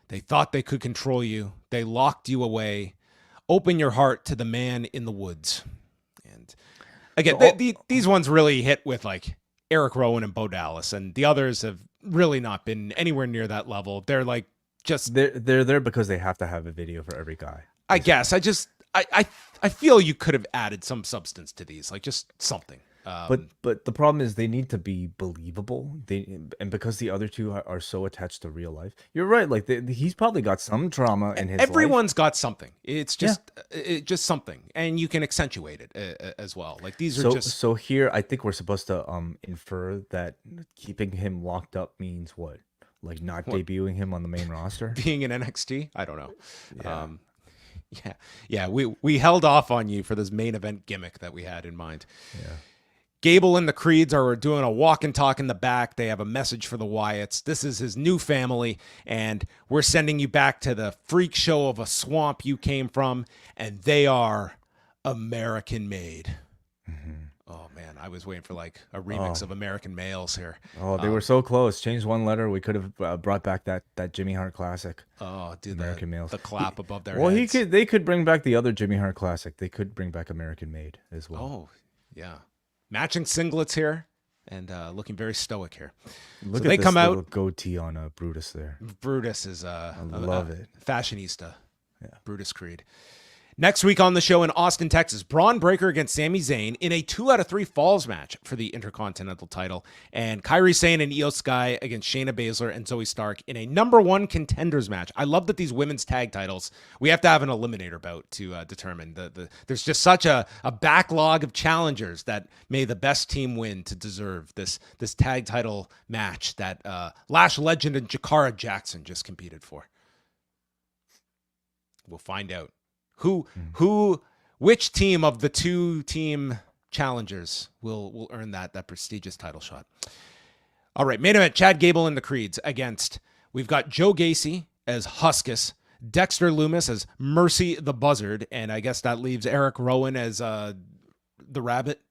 they thought they could control you. They locked you away. Open your heart to the man in the woods. And again, these ones really hit with like Eric Rowan and Bo Dallas, and the others have really not been anywhere near that level. They're like just They're there because they have to have a video for every guy. I guess I feel you could have added some substance to these, like just something. But the problem is they need to be believable. And because the other two are so attached to real life, you're right. Like he's probably got some trauma in his life. Everyone's got something. It's just just something, and you can accentuate it as well. Like these are just. So here, I think we're supposed to infer that keeping him locked up means what? Like not debuting him on the main roster? Being in NXT? I don't know. Yeah. We held off on you for this main event gimmick that we had in mind. Yeah. Gable and the Creeds are doing a walk and talk in the back. They have a message for the Wyatts. This is his new family, and we're sending you back to the freak show of a swamp you came from, and they are American made. Mm-hmm. Oh, man, I was waiting for like a remix of American Males here. Oh, they were so close. Changed one letter. We could have brought back that Jimmy Hart classic. Oh, dude, American Males. The clap above their heads. Well, they could bring back the other Jimmy Hart classic. They could bring back American Made as well. Oh, yeah. Matching singlets here, and looking very stoic here. Look at this little goatee on Brutus there. Brutus is I love it. Fashionista. Yeah. Brutus Creed. Next week on the show in Austin, Texas, Braun Breaker against Sami Zayn in a 2 out of 3 falls match for the Intercontinental title, and Kairi Sane and IYO SKY against Shayna Baszler and Zoe Stark in a #1 contenders match. I love that these women's tag titles, we have to have an eliminator bout to determine. There's just such a backlog of challengers that may the best team win to deserve this tag title match that Lash Legend and Jakara Jackson just competed for. We'll find out. Which team of the 2-team challengers will earn that prestigious title shot? All right, main event, Chad Gable and the Creeds against, we've got Joe Gacy as Huskus, Dexter Lumis as Mercy the Buzzard, and I guess that leaves Eric Rowan as the Rabbit.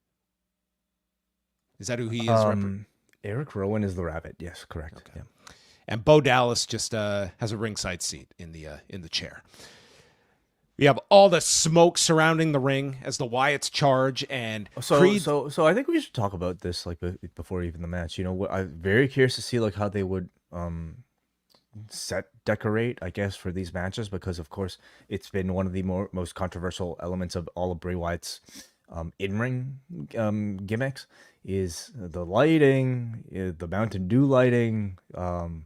Is that who he is? Eric Rowan is the Rabbit. Yes, correct. Okay. Yeah. And Bo Dallas just has a ringside seat in the chair. We have all the smoke surrounding the ring as the Wyatts charge, and Creed. So I think we should talk about this like before even the match. You know, I'm very curious to see like how they would set decorate, I guess, for these matches, because of course it's been one of the most controversial elements of all of Bray Wyatt's in-ring gimmicks is the lighting, the Mountain Dew lighting. None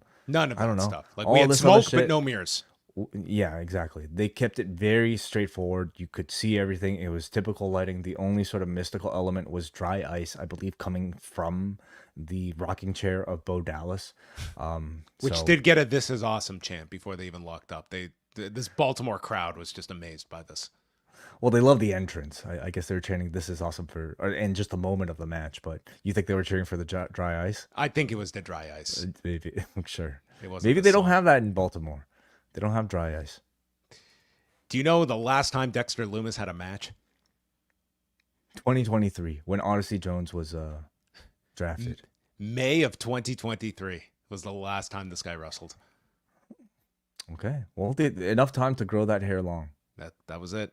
of that stuff. Like we had smoke, but no mirrors. Yeah, exactly. They kept it very straightforward. You could see everything. It was typical lighting. The only sort of mystical element was dry ice, I believe, coming from the rocking chair of Bo Dallas. Which did get a "This Is Awesome" chant before they even locked up. This Baltimore crowd was just amazed by this. Well, they love the entrance. I guess they were chanting "This is awesome" and just the moment of the match. But you think they were cheering for the dry ice? I think it was the dry ice. Maybe, I'm sure. Maybe they don't have that in Baltimore. They don't have dry ice. Do you know the last time Dexter Lumis had a match? 2023, when Odyssey Jones was drafted. May of 2023 was the last time this guy wrestled. Okay. Well, enough time to grow that hair long. That was it.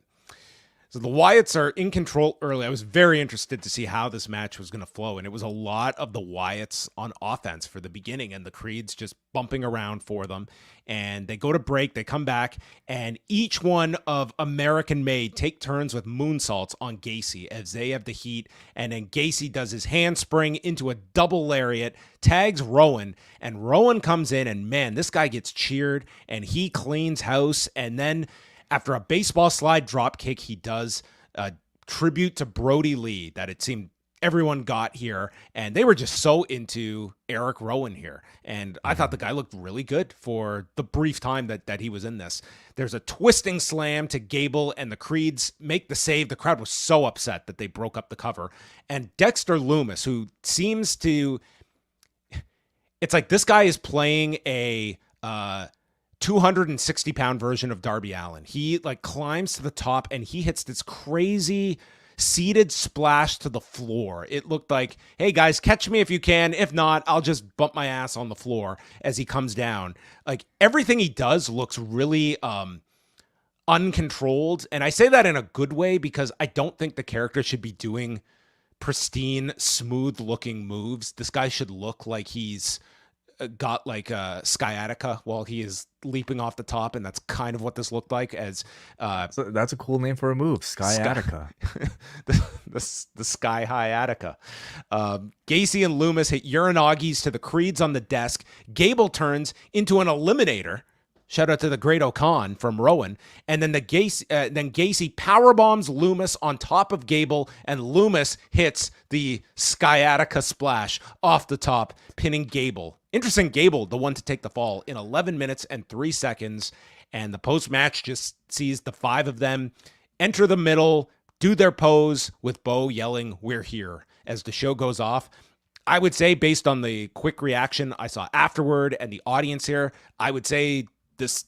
So the Wyatts are in control early. I was very interested to see how this match was going to flow, and it was a lot of the Wyatts on offense for the beginning, and the Creeds just bumping around for them. And they go to break, they come back, and each one of American Made take turns with moonsaults on Gacy as they have the heat, and then Gacy does his handspring into a double lariat, tags Rowan, and Rowan comes in, and man, this guy gets cheered, and he cleans house, and then after a baseball slide drop kick, he does a tribute to Brody Lee that it seemed everyone got here, and they were just so into Eric Rowan here. And I thought the guy looked really good for the brief time that he was in this. There's a twisting slam to Gable, and the Creeds make the save. The crowd was so upset that they broke up the cover. And Dexter Lumis, who seems to... It's like this guy is playing a... 260-pound version of Darby Allin. He like climbs to the top and he hits this crazy seated splash to the floor. It looked like, hey guys, catch me if you can. If not, I'll just bump my ass on the floor as he comes down. Like everything he does looks really uncontrolled. And I say that in a good way because I don't think the character should be doing pristine, smooth looking moves. This guy should look like he's got like sciatica while he is leaping off the top, and that's kind of what this looked like. As So that's a cool name for a move, sciatica. the sky high Attica. Gacy and Loomis hit Uranagis to the Creeds on the desk. Gable turns into an eliminator. Shout out to the Great O'Khan from Rowan. And then Gacy powerbombs Loomis on top of Gable, and Loomis hits the sciatica splash off the top, pinning Gable. Interesting, Gable, the one to take the fall in 11 minutes and 3 seconds. And the post-match just sees the 5 of them enter the middle, do their pose, with Bo yelling, "We're here," as the show goes off. I would say, based on the quick reaction I saw afterward and the audience here, I would say this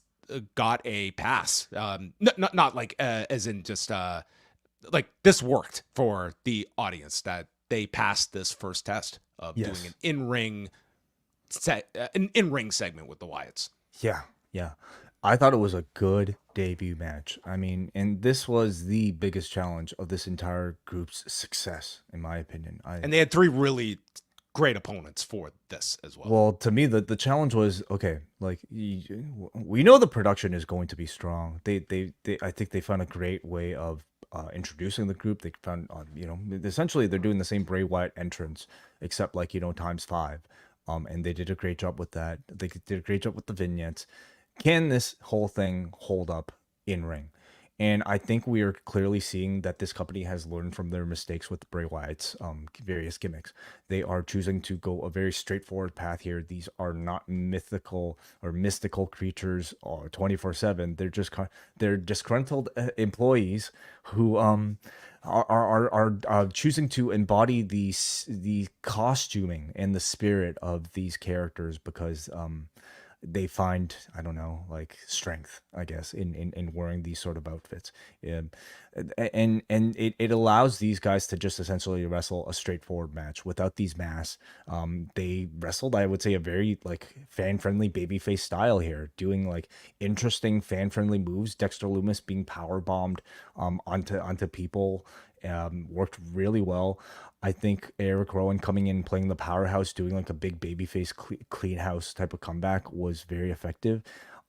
got a pass. Not like as in just like this worked for the audience, that they passed this first test of doing an in-ring segment with the Wyatts. Yeah. I thought it was a good debut match. I mean, and this was the biggest challenge of this entire group's success, in my opinion. And they had 3 really great opponents for this as well. Well, to me, the challenge was, okay, like, we know the production is going to be strong. They I think they found a great way of introducing the group. They found, essentially they're doing the same Bray Wyatt entrance, except like, times 5. And they did a great job with that. They did a great job with the vignettes. Can this whole thing hold up in ring? And I think we are clearly seeing that this company has learned from their mistakes with Bray Wyatt's various gimmicks. They are choosing to go a very straightforward path here. These are not mythical or mystical creatures 24/7. They're disgruntled employees who are choosing to embody the costuming and the spirit of these characters because they find, I don't know, like strength, I guess, in wearing these sort of outfits. And it allows these guys to just essentially wrestle a straightforward match without these masks. They wrestled, I would say, a very like fan-friendly babyface style here, doing like interesting fan-friendly moves. Dexter Lumis being power bombed onto people worked really well. I think Eric Rowan coming in, playing the powerhouse, doing like a big babyface clean house type of comeback was very effective.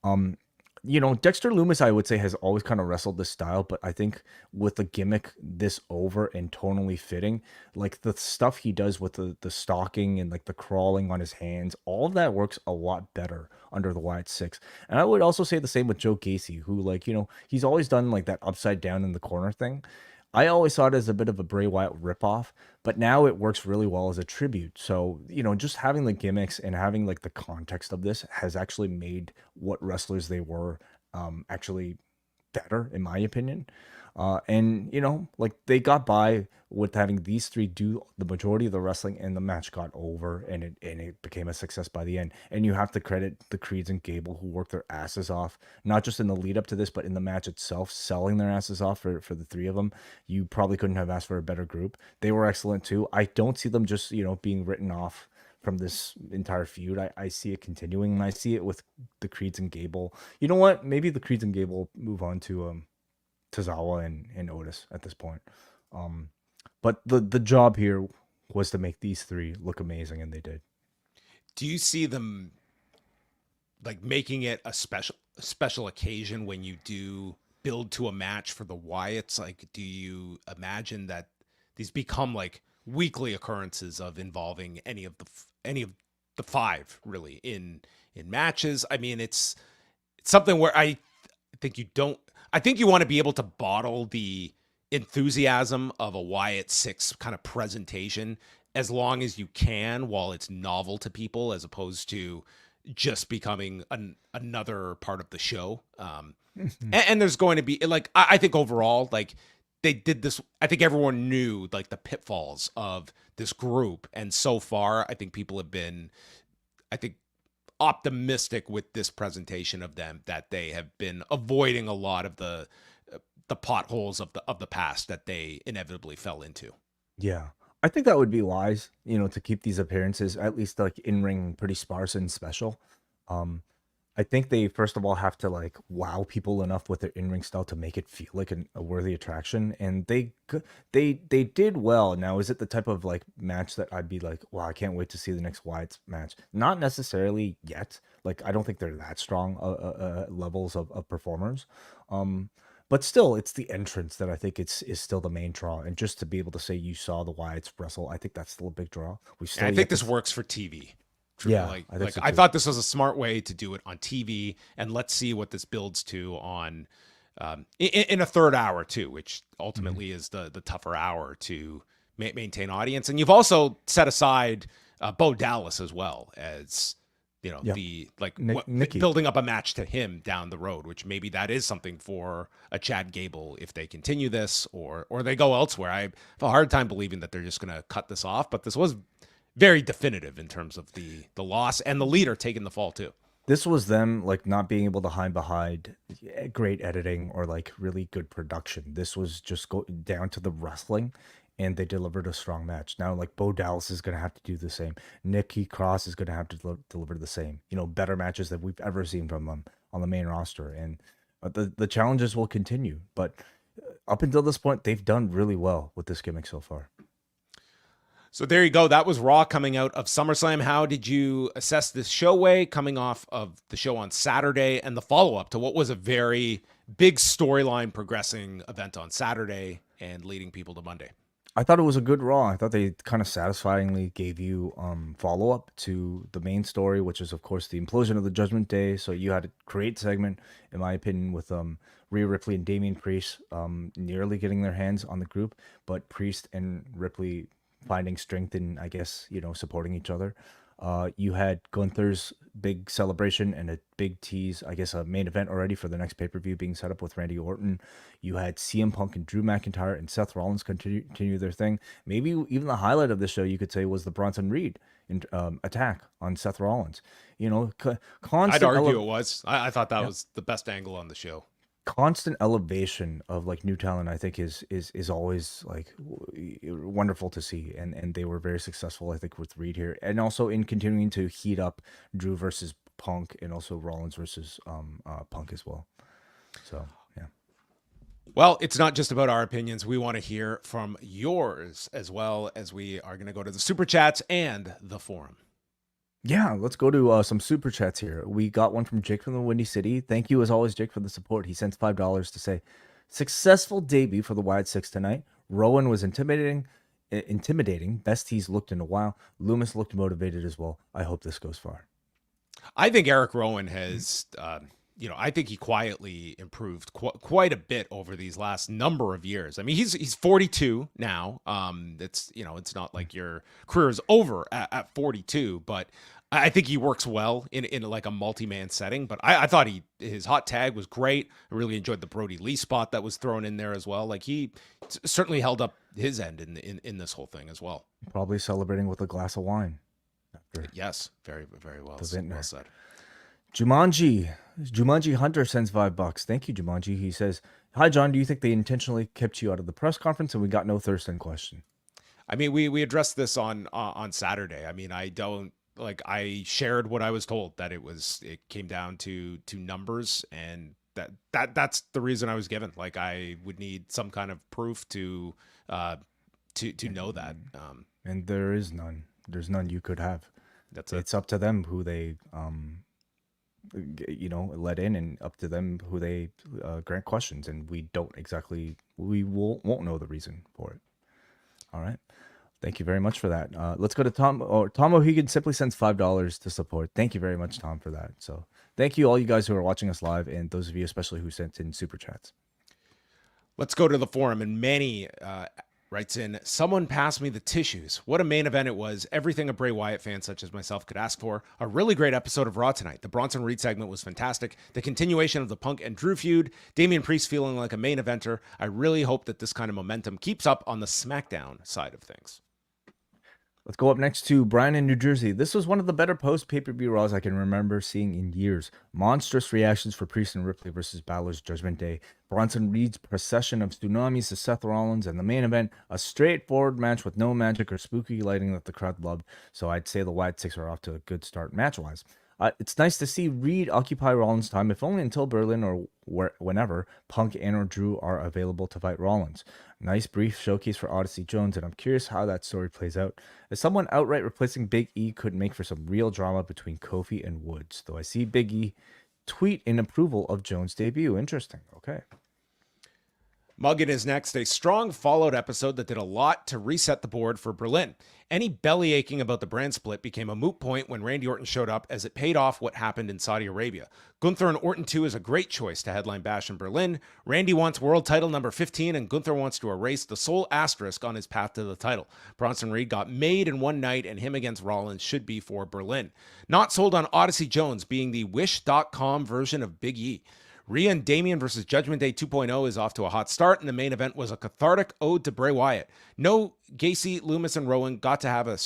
Dexter Lumis, I would say, has always kind of wrestled this style, but I think with the gimmick this over and tonally fitting, like the stuff he does with the stalking and like the crawling on his hands, all of that works a lot better under the Wyatt Sicks. And I would also say the same with Joe Gacy, who he's always done like that upside down in the corner thing. I always saw it as a bit of a Bray Wyatt ripoff, but now it works really well as a tribute. So, just having the gimmicks and having like the context of this has actually made what wrestlers they were actually better, in my opinion. And they got by with having these 3 do the majority of the wrestling, and the match got over, and it became a success by the end. And you have to credit the Creeds and Gable, who worked their asses off, not just in the lead up to this, but in the match itself, selling their asses off for the 3 of them. You probably couldn't have asked for a better group. They were excellent too. I don't see them just being written off from this entire feud. I see it continuing, and I see it with the Creeds and Gable. You know what? Maybe the Creeds and Gable move on to Tozawa and Otis at this point. But the job here was to make these 3 look amazing, and they did. Do you see them like making it a special occasion when you do build to a match for the Wyatts? Like, do you imagine that these become like weekly occurrences of involving any of the 5 really in matches? I mean, it's something where I think you want to be able to bottle the enthusiasm of a Wyatt Sicks kind of presentation as long as you can, while it's novel to people, as opposed to just becoming another part of the show. And there's going to be like, I think overall, like they did this, I think everyone knew like the pitfalls of this group. And so far, I think people have been, optimistic with this presentation of them, that they have been avoiding a lot of the potholes of the past that they inevitably fell into. Yeah. I think that would be wise, to keep these appearances at least like in ring pretty sparse and special. I think they first of all have to like wow people enough with their in-ring style to make it feel like a worthy attraction, and they did well. Now, is it the type of like match that I'd be like, wow, I can't wait to see the next Wyatt's match? Not necessarily yet. Like, I don't think they're that strong levels of performers. But still, it's the entrance that I think is still the main draw, and just to be able to say you saw the Wyatts wrestle, I think that's still a big draw. I think this works for TV. Truly. Yeah, like, I think so I too. thought this was a smart way to do it on TV, and let's see what this builds to on in a third hour too, which ultimately is the tougher hour to maintain audience. And you've also set aside Bo Dallas as well as Yep. the like Nikki. building up a match to him down the road, which maybe that is something for a Chad Gable if they continue this or they go elsewhere. I have a hard time believing that they're just going to cut this off, but this was very definitive in terms of the loss and the leader taking the fall too. This was them like not being able to hide behind great editing or like really good production. This was just go down to the wrestling, and they delivered a strong match. Now, like Bo Dallas is going to have to do the same. Nikki Cross is going to have to deliver the same. Better matches that we've ever seen from them on the main roster, and the challenges will continue. But up until this point, they've done really well with this gimmick so far. So there you go. That was Raw coming out of SummerSlam. How did you assess this show way coming off of the show on Saturday and the follow-up to what was a very big storyline progressing event on Saturday and leading people to Monday? I thought it was a good Raw. I thought they kind of satisfyingly gave you follow-up to the main story, which is, of course, the implosion of the Judgment Day. So you had a great segment, in my opinion, with Rhea Ripley and Damian Priest nearly getting their hands on the group, but Priest and Ripley finding strength in, I guess, supporting each other. You had Gunther's big celebration and a big tease, I guess, a main event already for the next pay-per-view being set up with Randy Orton. You had CM Punk and Drew McIntyre and Seth Rollins continue their thing. Maybe even the highlight of the show, you could say, was the Bronson Reed attack on Seth Rollins. Constant I'd argue it was. I thought that was the best angle on the show. Constant elevation of like new talent, I think is always like wonderful to see, and they were very successful, I think, with Reed here, and also in continuing to heat up Drew versus Punk, and also Rollins versus Punk as well. So yeah. Well, it's not just about our opinions. We want to hear from yours as well, as we are going to go to the super chats and the forum. Yeah, let's go to some super chats here. We got one from Jake from the Windy City. Thank you, as always, Jake, for the support. He sends $5 to say, successful debut for the Wyatt Sicks tonight. Rowan was intimidating. Best he's looked in a while. Loomis looked motivated as well. I hope this goes far. I think Eric Rowan has, I think he quietly improved quite a bit over these last number of years. I mean, he's 42 now. It's not like your career is over at 42, but I think he works well in like a multi-man setting. But I thought his hot tag was great. I really enjoyed the Brody Lee spot that was thrown in there as well. Like, he certainly held up his end in this whole thing as well. Probably celebrating with a glass of wine. Yes, very, very well said. Jumanji Hunter sends $5. Thank you, Jumanji. He says, hi, John. Do you think they intentionally kept you out of the press conference and we got no Thurston question? I mean, we addressed this on Saturday. I mean, I shared what I was told, that it came down to numbers, and that's the reason I was given. Like, I would need some kind of proof to know that. And there is none. There's none you could have. It's up to them who they let in, and up to them who they grant questions, and we won't know the reason for it. All right. Thank you very much for that. Let's go to Tom. Tom O'Hagan simply sends $5 to support. Thank you very much, Tom, for that. So thank you all you guys who are watching us live, and those of you especially who sent in super chats. Let's go to the forum, and Manny writes in, someone passed me the tissues. What a main event it was. Everything a Bray Wyatt fan such as myself could ask for. A really great episode of Raw tonight. The Bronson Reed segment was fantastic. The continuation of the Punk and Drew feud. Damian Priest feeling like a main eventer. I really hope that this kind of momentum keeps up on the SmackDown side of things. Let's go up next to Brian in New Jersey. This was one of the better post-pay-per-view Raws I can remember seeing in years. Monstrous reactions for Priest and Ripley versus Balor's Judgment Day. Bronson Reed's procession of tsunamis to Seth Rollins, and the main event, a straightforward match with no magic or spooky lighting that the crowd loved. So I'd say the Wyatt Sicks are off to a good start match-wise. It's nice to see Reed occupy Rollins' time, if only until Berlin or whenever Punk and or Drew are available to fight Rollins. Nice brief showcase for Odyssey Jones, and I'm curious how that story plays out, as someone outright replacing Big E could make for some real drama between Kofi and Woods, though I see Big E tweet in approval of Jones' debut. Interesting. Okay. Muggin is next, a strong Fallout episode that did a lot to reset the board for Berlin. Any belly aching about the brand split became a moot point when Randy Orton showed up, as it paid off what happened in Saudi Arabia. Gunther and Orton 2 is a great choice to headline Bash in Berlin. Randy wants world title number 15, and Gunther wants to erase the sole asterisk on his path to the title. Bronson Reed got made in one night, and him against Rollins should be for Berlin. Not sold on Odyssey Jones being the Wish.com version of Big E. Rhea and Damian versus Judgment Day 2.0 is off to a hot start, and the main event was a cathartic ode to Bray Wyatt. No Gacy, Loomis, and Rowan got to have a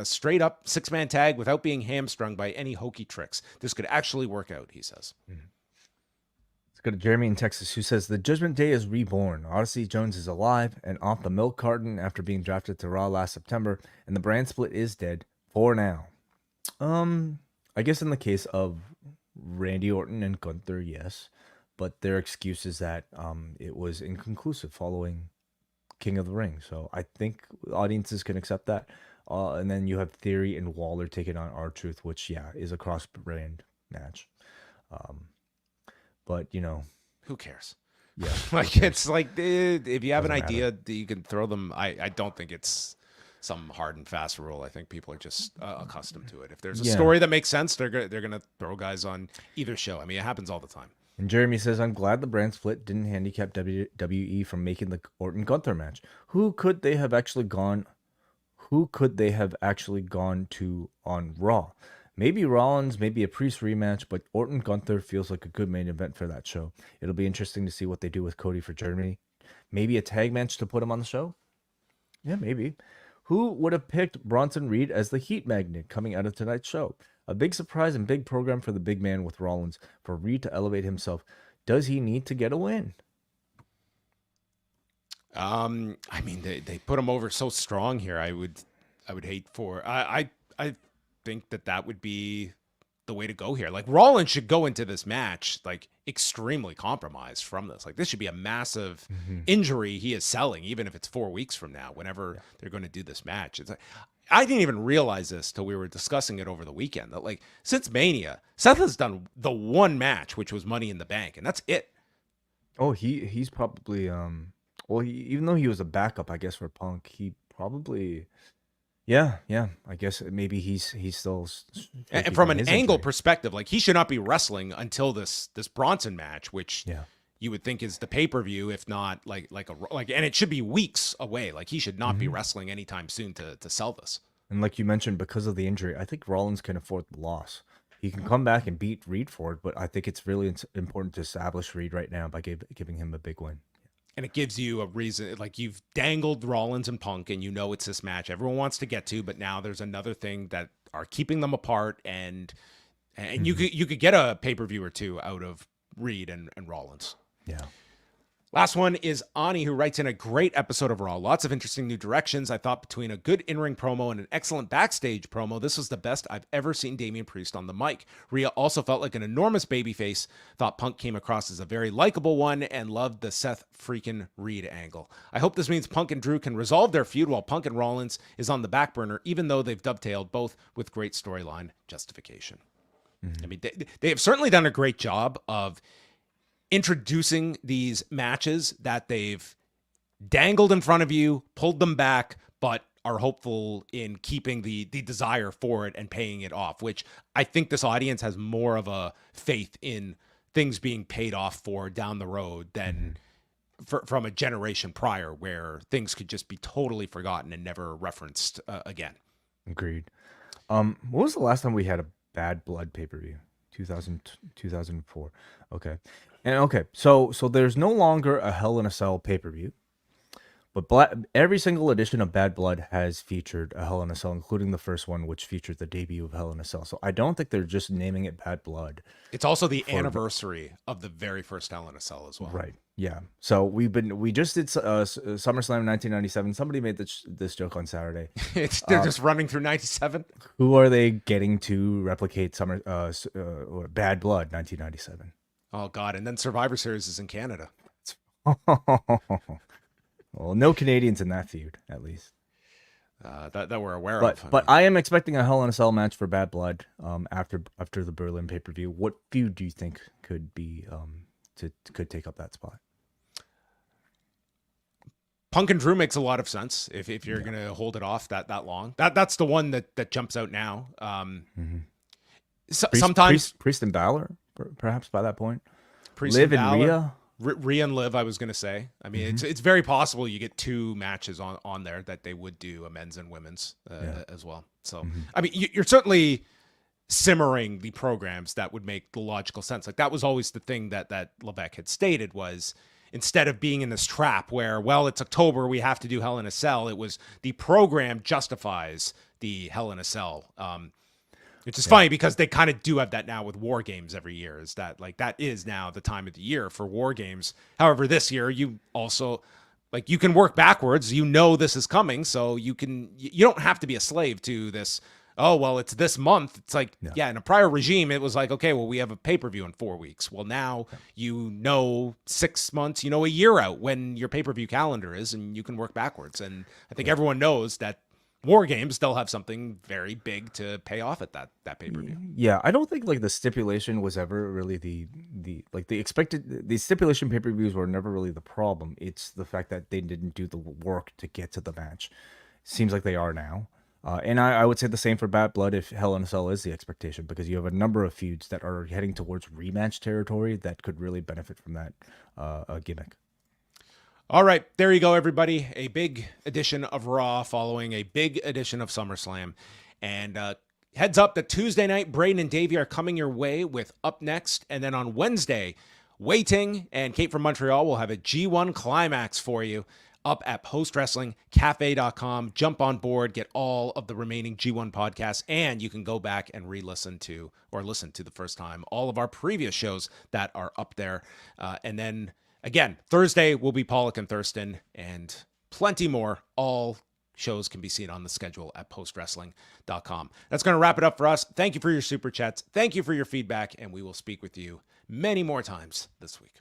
straight-up six-man tag without being hamstrung by any hokey tricks. This could actually work out, he says. Let's go to Jeremy in Texas, who says, the Judgment Day is reborn. Odyssey Jones is alive and off the milk carton after being drafted to Raw last September, and the brand split is dead for now. I guess in the case of Randy Orton and Gunther, yes, but their excuse is that it was inconclusive following King of the Ring. So I think audiences can accept that. And then you have Theory and Waller taking on R-Truth, which, yeah, is a cross-brand match. But, you know. Who cares? Yeah. Like, it's like, if you have an Doesn't idea, you can throw them. I don't think it's some hard and fast rule. I think people are just accustomed to it. If there's a story that makes sense, they're gonna throw guys on either show. I mean, it happens all the time. And Jeremy says, I'm glad the brand split didn't handicap WWE from making the Orton Gunther match. Who could they have actually gone to on Raw? Maybe Rollins, maybe a Priest rematch, but Orton Gunther feels like a good main event for that show. It'll be interesting to see what they do with Cody for Germany. Maybe a tag match to put him on the show? Yeah, maybe. Who would have picked Bronson Reed as the heat magnet coming out of tonight's show? A big surprise and big program for the big man with Rollins. For Reed to elevate himself, does he need to get a win? I mean, they put him over so strong here. I would hate for. I think that would be the way to go here. Like, Rollins should go into this match like extremely compromised from this. Like, this should be a massive injury he is selling, even if it's 4 weeks from now, whenever they're going to do this match. It's like, I didn't even realize this till we were discussing it over the weekend, that like since Mania, Seth has done the one match, which was Money in the Bank, and that's it. Oh, he's probably even though he was a backup, I guess, for Punk, he probably. Yeah. I guess maybe he's still. And from an angle perspective, like, he should not be wrestling until this Bronson match, which you would think is the pay-per-view, if not like, and it should be weeks away. Like, he should not be wrestling anytime soon to sell this. And like you mentioned, because of the injury, I think Rollins can afford the loss. He can come back and beat Reed for it, but I think it's really important to establish Reed right now by giving him a big win. And it gives you a reason, like, you've dangled Rollins and Punk, and you know it's this match everyone wants to get to, but now there's another thing that are keeping them apart, and you could get a pay-per-view or two out of Reed and Rollins. Yeah. Last one is Ani, who writes in a great episode of Raw. Lots of interesting new directions. I thought between a good in-ring promo and an excellent backstage promo, this was the best I've ever seen Damian Priest on the mic. Rhea also felt like an enormous babyface. Thought Punk came across as a very likable one, and loved the Seth freaking Reed angle. I hope this means Punk and Drew can resolve their feud while Punk and Rollins is on the back burner, even though they've dovetailed both with great storyline justification. I mean, they have certainly done a great job of introducing these matches that they've dangled in front of you, pulled them back, but are hopeful in keeping the desire for it and paying it off, which I think this audience has more of a faith in things being paid off for down the road than from a generation prior, where things could just be totally forgotten and never referenced again. Agreed. What was the last time we had a Bad Blood pay-per-view? 2004. Okay. So there's no longer a Hell in a Cell pay-per-view, but every single edition of Bad Blood has featured a Hell in a Cell, including the first one, which featured the debut of Hell in a Cell. So I don't think they're just naming it Bad Blood. It's also the anniversary of the very first Hell in a Cell as well. Right. Yeah. So we just did SummerSlam 1997. Somebody made this joke on Saturday. They're just running through 97. Who are they getting to replicate Bad Blood 1997? Oh God! And then Survivor Series is in Canada. Well, no Canadians in that feud, at least. That we're aware of. But I am expecting a Hell in a Cell match for Bad Blood after the Berlin pay-per-view. What feud do you think could be could take up that spot? Punk and Drew makes a lot of sense if you're gonna hold it off that long. That's the one that jumps out now. Sometimes Priest and Balor, perhaps by that point. Liv and Rhea. Rhea and Liv, I was gonna say. I mean, it's very possible you get 2 matches on there that they would do a men's and women's as well. So I mean, you're certainly simmering the programs that would make the logical sense. Like that was always the thing that Levesque had stated was, instead of being in this trap where, well, it's October, we have to do Hell in a Cell, it was the program justifies the Hell in a Cell. Which is funny because they kind of do have that now with War Games every year, is that like that is now the time of the year for War Games. However, this year you also like you can work backwards. You know this is coming, so you don't have to be a slave to this. Oh, well, it's this month. It's like, in a prior regime, it was like, okay, well, we have a pay-per-view in 4 weeks. Well, now you know 6 months, you know a year out when your pay-per-view calendar is, and you can work backwards. And I think everyone knows that War Games, they'll have something very big to pay off at that pay-per-view. Yeah, I don't think like the stipulation was ever really the stipulation pay-per-views were never really the problem. It's the fact that they didn't do the work to get to the match. Seems like they are now. And I would say the same for Bad Blood if Hell in a Cell is the expectation, because you have a number of feuds that are heading towards rematch territory that could really benefit from that gimmick. All right, there you go, everybody. A big edition of Raw following a big edition of SummerSlam. And heads up that Tuesday night, Braden and Davey are coming your way with Up Next. And then on Wednesday, Wai Ting and Kate from Montreal will have a G1 Climax for you up at postwrestlingcafe.com. Jump on board, get all of the remaining G1 podcasts, and you can go back and listen to the first time all of our previous shows that are up there. And then again, Thursday will be Pollock and Thurston and plenty more. All shows can be seen on the schedule at postwrestling.com. That's going to wrap it up for us. Thank you for your super chats. Thank you for your feedback, and we will speak with you many more times this week.